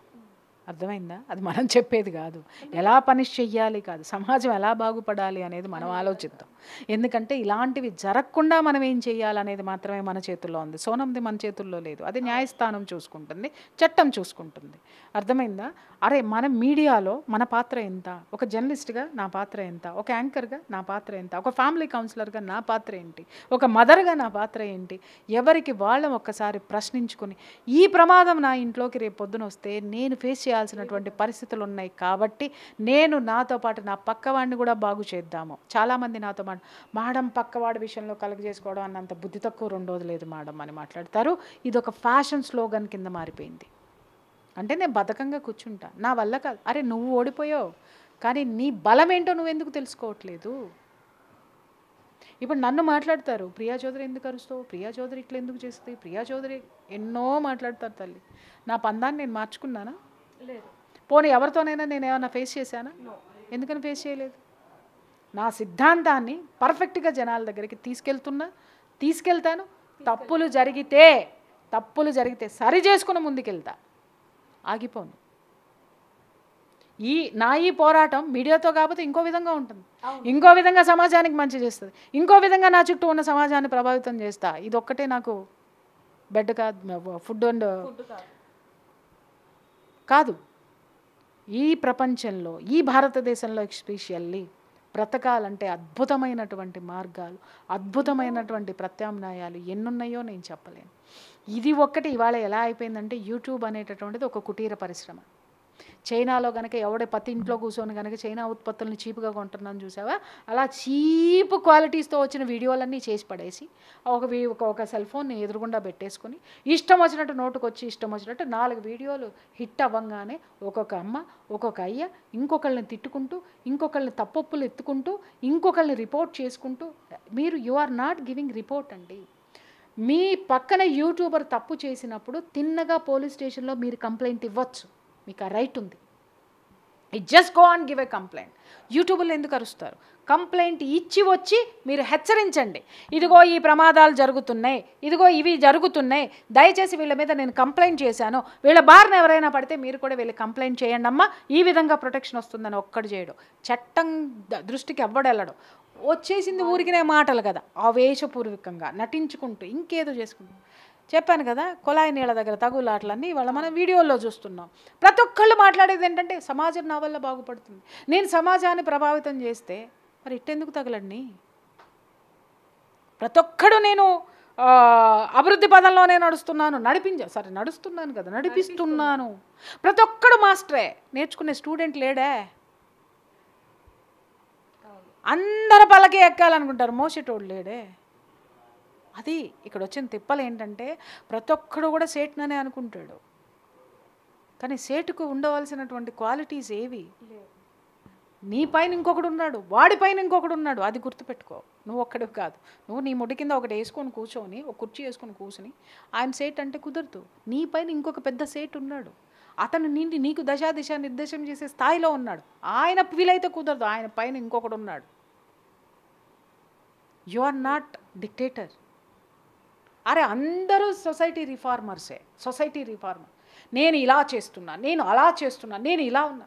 అర్థమైందా? అది మనం చెప్పేది కాదు. ఎలా పనిష్ చెయ్యాలి కాదు, సమాజం ఎలా బాగుపడాలి అనేది మనం ఆలోచిద్దాం. ఎందుకంటే ఇలాంటివి జరగకుండా మనం ఏం చేయాలనేది మాత్రమే మన చేతుల్లో ఉంది. సోనంది మన చేతుల్లో లేదు. అది న్యాయస్థానం చూసుకుంటుంది, చట్టం చూసుకుంటుంది. అర్థమైందా? అరే మన మీడియాలో మన పాత్ర ఎంత, ఒక జర్నలిస్ట్గా నా పాత్ర ఎంత, ఒక యాంకర్గా నా పాత్ర ఎంత, ఒక ఫ్యామిలీ కౌన్సిలర్గా నా పాత్ర ఏంటి, ఒక మదర్గా నా పాత్ర ఏంటి, ఎవరికి వాళ్ళం ఒక్కసారి ప్రశ్నించుకుని, ఈ ప్రమాదం నా ఇంట్లోకి రేపు పొద్దున వస్తే నేను ఫేస్ చేయాలి చేయాల్సినటువంటి పరిస్థితులు ఉన్నాయి కాబట్టి నేను నాతో పాటు నా పక్కవాడిని కూడా బాగు చేద్దాము. చాలామంది నాతో మేడం పక్కవాడి విషయంలో కలుగజేసుకోవడం అన్నంత బుద్ధి తక్కువ రెండోది లేదు మేడం అని మాట్లాడతారు. ఇది ఒక ఫ్యాషన్ స్లోగన్ కింద మారిపోయింది. అంటే నేను బద్ధకంగా కూర్చుంటా, నా వల్ల కాదు. అరే నువ్వు ఓడిపోయావు, కానీ నీ బలం ఏంటో నువ్వెందుకు తెలుసుకోవట్లేదు? ఇప్పుడు నన్ను మాట్లాడతారు, ప్రియా చౌదరి ఎందుకు అరుస్తావు, ప్రియా చౌదరి ఇట్లా ఎందుకు చేస్తుంది, ప్రియా చౌదరి ఎన్నో మాట్లాడతారు. తల్లి, నా పందాన్ని నేను మార్చుకున్నానా? లేదు. పోనీ ఎవరితోనైనా నేను ఏమైనా ఫేస్ చేశానా? ఎందుకని ఫేస్ చేయలేదు? నా సిద్ధాంతాన్ని పర్ఫెక్ట్గా జనాల దగ్గరికి తీసుకెళ్తాను. తప్పులు జరిగితే సరి చేసుకుని ముందుకెళ్తా, ఆగిపోను. ఈ పోరాటం మీడియాతో కాకపోతే ఇంకో విధంగా ఉంటుంది, ఇంకో విధంగా సమాజానికి మంచి చేస్తుంది, ఇంకో విధంగా నా చుట్టూ ఉన్న సమాజాన్ని ప్రభావితం చేస్తా. ఇది ఒక్కటే నాకు బెడ్ కాదు, ఫుడ్ అండ్ కాదు. ఈ ప్రపంచంలో, ఈ భారతదేశంలో ఎస్పెషల్లీ బ్రతకాలంటే అద్భుతమైనటువంటి మార్గాలు, అద్భుతమైనటువంటి ప్రత్యామ్నాయాలు ఎన్నున్నాయో నేను చెప్పలేను. ఇది ఒక్కటి ఇవాళ ఎలా అయిపోయిందంటే యూట్యూబ్ అనేటటువంటిది ఒక కుటీర పరిశ్రమ. చైనాలో కనుక ఎవడే ప్రతి ఇంట్లో కూర్చొని కనుక చైనా ఉత్పత్తులను చీప్గా కొంటున్నాను చూసావా, అలా చీప్ క్వాలిటీస్తో వచ్చిన వీడియోలన్నీ చేసి పడేసి ఒక సెల్ ఫోన్ని ఎదురుగుండా పెట్టేసుకొని ఇష్టం వచ్చినట్టు నోటుకొచ్చి ఇష్టం వచ్చినట్టు 4 వీడియోలు హిట్ అవ్వంగానే ఒక్కొక్క అమ్మ ఒక్కొక్క అయ్య ఇంకొకళ్ళని తిట్టుకుంటూ, ఇంకొకళ్ళని తప్పొప్పులు ఎత్తుకుంటూ, ఇంకొకళ్ళని రిపోర్ట్ చేసుకుంటూ. You are not giving report అండి. మీ పక్కన యూట్యూబర్ తప్పు చేసినప్పుడు తిన్నగా పోలీస్ స్టేషన్లో మీరు కంప్లైంట్ ఇవ్వచ్చు, మీకు ఆ రైట్ ఉంది. Just go and give a complaint. యూట్యూబ్లో ఎందుకు అరుస్తారు? కంప్లైంట్ ఇచ్చి వచ్చి మీరు హెచ్చరించండి, ఇదిగో ఈ ప్రమాదాలు జరుగుతున్నాయి, ఇదిగో ఇవి జరుగుతున్నాయి, దయచేసి వీళ్ళ మీద నేను కంప్లైంట్ చేశాను, వీళ్ళ బారిన ఎవరైనా పడితే మీరు కూడా వీళ్ళు కంప్లైంట్ చేయండి అమ్మా, ఈ విధంగా ప్రొటెక్షన్ వస్తుందని ఒక్కడు చేయడం, చట్టం దృష్టికి ఎవ్వడెళ్ళడం. వచ్చేసింది ఊరికినే మాటలు కదా, ఆవేశపూర్వకంగా నటించుకుంటూ ఇంకేదో చేసుకుంటూ. చెప్పాను కదా, కొలాయి నీళ్ళ దగ్గర తగులాటలన్నీ ఇవాళ మనం వీడియోల్లో చూస్తున్నాం. ప్రతి ఒక్కళ్ళు మాట్లాడేది ఏంటంటే సమాజం నా వల్ల బాగుపడుతుంది, నేను సమాజాన్ని ప్రభావితం చేస్తే మరి ఇట్టెందుకు తగలండి? ప్రతి ఒక్కడు నేను అభివృద్ధి పదంలోనే నడుస్తున్నాను కదా, నడిపిస్తున్నాను. ప్రతి ఒక్కడు మాస్టరే, నేర్చుకునే స్టూడెంట్ లేడే. అందరు పల్లకి ఎక్కాలనుకుంటారు, మోసేటోడు లేడే. అది ఇక్కడ వచ్చిన తిప్పలు ఏంటంటే ప్రతి ఒక్కడు కూడా సేట్ననే అనుకుంటాడు, కానీ సేటుకు ఉండవలసినటువంటి క్వాలిటీస్ ఏవి? నీ పైన ఇంకొకడు ఉన్నాడు, వాడి పైన ఇంకొకడు ఉన్నాడు, అది గుర్తుపెట్టుకో. నువ్వు ఒక్కడు కాదు, నువ్వు నీ ముడి కింద ఒకటి వేసుకొని కూర్చొని, ఒక కుర్చీ వేసుకొని కూర్చొని ఆయన సేట్ అంటే కుదరదు. నీ పైన ఇంకొక పెద్ద సేట్ ఉన్నాడు, అతను నీకు దిశ నిర్దేశం చేసే స్థాయిలో ఉన్నాడు. ఆయన వీలైతే కుదరదు, ఆయన పైన ఇంకొకడు ఉన్నాడు. You are not dictator. అరే అందరూ సొసైటీ రిఫార్మర్. నేను ఇలా చేస్తున్నా, నేను అలా చేస్తున్నా, నేను ఇలా ఉన్నా.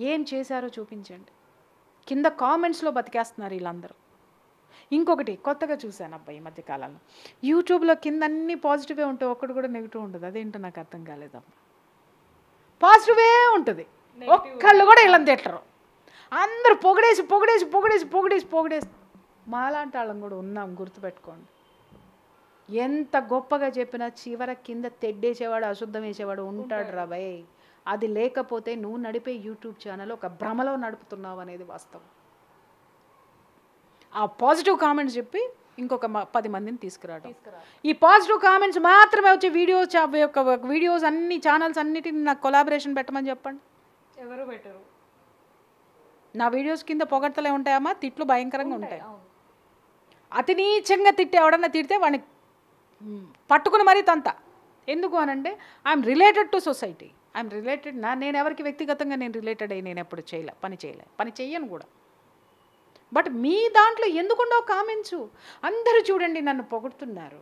ఏం చేశారో చూపించండి. కింద కామెంట్స్లో బతికేస్తున్నారు వీళ్ళందరూ. ఇంకొకటి కొత్తగా చూశాను అబ్బాయి ఈ మధ్యకాలంలో, యూట్యూబ్లో కింద అన్నీ పాజిటివే ఉంటాయి, ఒక్కడు కూడా నెగిటివ్ ఉంటుంది. అదేంటో నాకు అర్థం కాలేదమ్మా. పాజిటివే ఉంటుంది, ఒక్కళ్ళు కూడా వీళ్ళని తిట్టరు. అందరూ పొగిడేసి మాలాంటి వాళ్ళం కూడా ఉన్నాం, గుర్తుపెట్టుకోండి. ఎంత గొప్పగా చెప్పినా చివర కింద తెడ్డేసేవాడు, అశుద్ధం వేసేవాడు ఉంటాడు రా భయ్. అది లేకపోతే నువ్వు నడిపే యూట్యూబ్ ఛానల్ ఒక భ్రమలో నడుపుతున్నావు అనేది వాస్తవం. ఆ పాజిటివ్ కామెంట్స్ చెప్పి ఇంకొక 10 మందిని తీసుకురావడం, ఈ పాజిటివ్ కామెంట్స్ మాత్రమే వచ్చే వీడియోస్ అన్ని ఛానల్స్ అన్నిటిని నాకు కొలాబరేషన్ పెట్టమని చెప్పండి, ఎవరు పెట్టరు. నా వీడియోస్ కింద పొగడ్తలే ఉంటాయమ్మా, తిట్లు భయంకరంగా ఉంటాయి. అతి నీచంగా ఎవడన్నా తిడితే వాడిని పట్టుకుని మరీ తంత. ఎందుకు అనంటే ఐఎమ్ రిలేటెడ్ టు సొసైటీ, నేను ఎవరికి వ్యక్తిగతంగా నేను రిలేటెడ్ అయ్యి నేను ఎప్పుడు పని చెయ్యను కూడా. బట్ మీ దాంట్లో ఎందుకుండవు కామెంట్స్? అందరూ చూడండి నన్ను పొగుడుతున్నారు,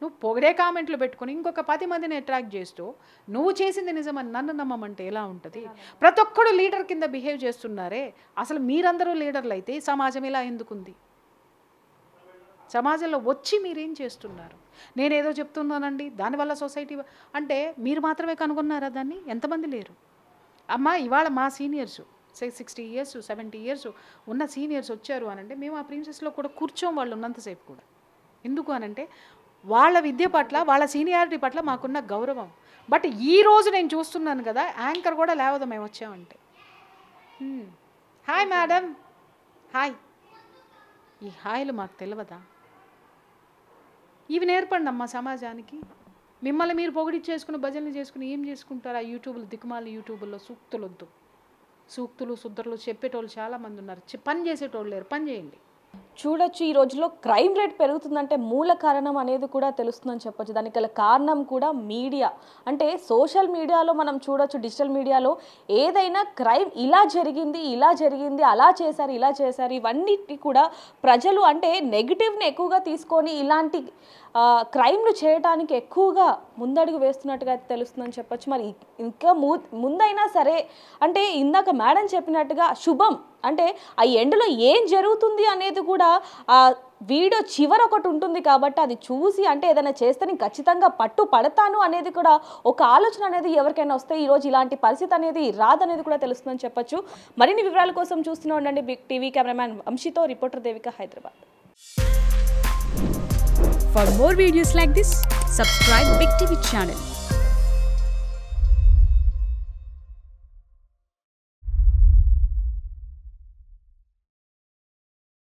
నువ్వు పొగిడే కామెంట్లు పెట్టుకుని ఇంకొక 10 మందిని అట్రాక్ట్ చేస్తూ నువ్వు చేసింది నిజమని నన్ను నమ్మమంటే ఎలా ఉంటుంది? ప్రతి ఒక్కడు లీడర్ కింద బిహేవ్ చేస్తున్నారే, అసలు మీరందరూ లీడర్లు అయితే సమాజం ఇలా ఎందుకుంది? సమాజంలో వచ్చి మీరేం చేస్తున్నారు? నేనేదో చెప్తున్నానండి దానివల్ల సొసైటీ అంటే మీరు మాత్రమే కనుగొన్నారా దాన్ని? ఎంతమంది లేరు అమ్మా. ఇవాళ మా సీనియర్స్ 60 years 70 years ఉన్న సీనియర్స్ వచ్చారు అనంటే మేము ఆ ప్రిన్సెస్లో కూడా కూర్చోం, వాళ్ళు ఉన్నంతసేపు కూడా. ఎందుకు అనంటే వాళ్ళ విద్య పట్ల వాళ్ళ సీనియారిటీ పట్ల మాకున్న గౌరవం. బట్ ఈరోజు నేను చూస్తున్నాను కదా, యాంకర్ కూడా లేవదు మేము వచ్చామంటే. Hi madam, hi. ఈ హాయ్లు మాకు తెలియదా? ఇవి నేర్పండి అమ్మా సమాజానికి. మిమ్మల్ని మీరు పొగిడిచ్చేసుకుని భజనలు చేసుకుని ఏం చేసుకుంటారు? ఆ యూట్యూబ్లో, దిక్కుమాల యూట్యూబ్లో సూక్తులు వద్దు. సూక్తులు సుద్దరులు చెప్పేటోళ్ళు చాలామంది ఉన్నారు, పని చేసేటోళ్ళు లేరు. పని చేయండి. చూడొచ్చు ఈ రోజుల్లో క్రైమ్ రేట్ పెరుగుతుందంటే మూల కారణం అనేది కూడా తెలుస్తుందని చెప్పొచ్చు. దానికి గల కారణం కూడా మీడియా. అంటే సోషల్ మీడియాలో మనం చూడొచ్చు, డిజిటల్ మీడియాలో ఏదైనా క్రైమ్ ఇలా జరిగింది, అలా చేశారు, ఇలా చేశారు, ఇవన్నిటి కూడా ప్రజలు అంటే నెగిటివ్ని ఎక్కువగా తీసుకొని ఇలాంటి క్రైమ్లు చేయడానికి ఎక్కువగా ముందడుగు వేస్తున్నట్టుగా తెలుస్తుందని చెప్పొచ్చు. మరి ఇంకా ముందైనా సరే అంటే ఇందాక మేడం చెప్పినట్టుగా శుభం అంటే ఆ ఎండ్లో ఏం జరుగుతుంది అనేది కూడా ఆ వీడియో చివరి ఒకటి ఉంటుంది కాబట్టి అది చూసి అంటే ఏదైనా చేస్తే నేను ఖచ్చితంగా పడతాను అనేది కూడా ఒక ఆలోచన అనేది ఎవరికైనా వస్తే ఈరోజు ఇలాంటి పరిస్థితి అనేది రాదనేది కూడా తెలుస్తుందని చెప్పొచ్చు. మరిన్ని వివరాల కోసం చూస్తూనే ఉండండి బిగ్ టీవీ. కెమెరామ్యాన్ వంశీతో reporter Devika, Hyderabad. For more videos like this, subscribe Big TV channel.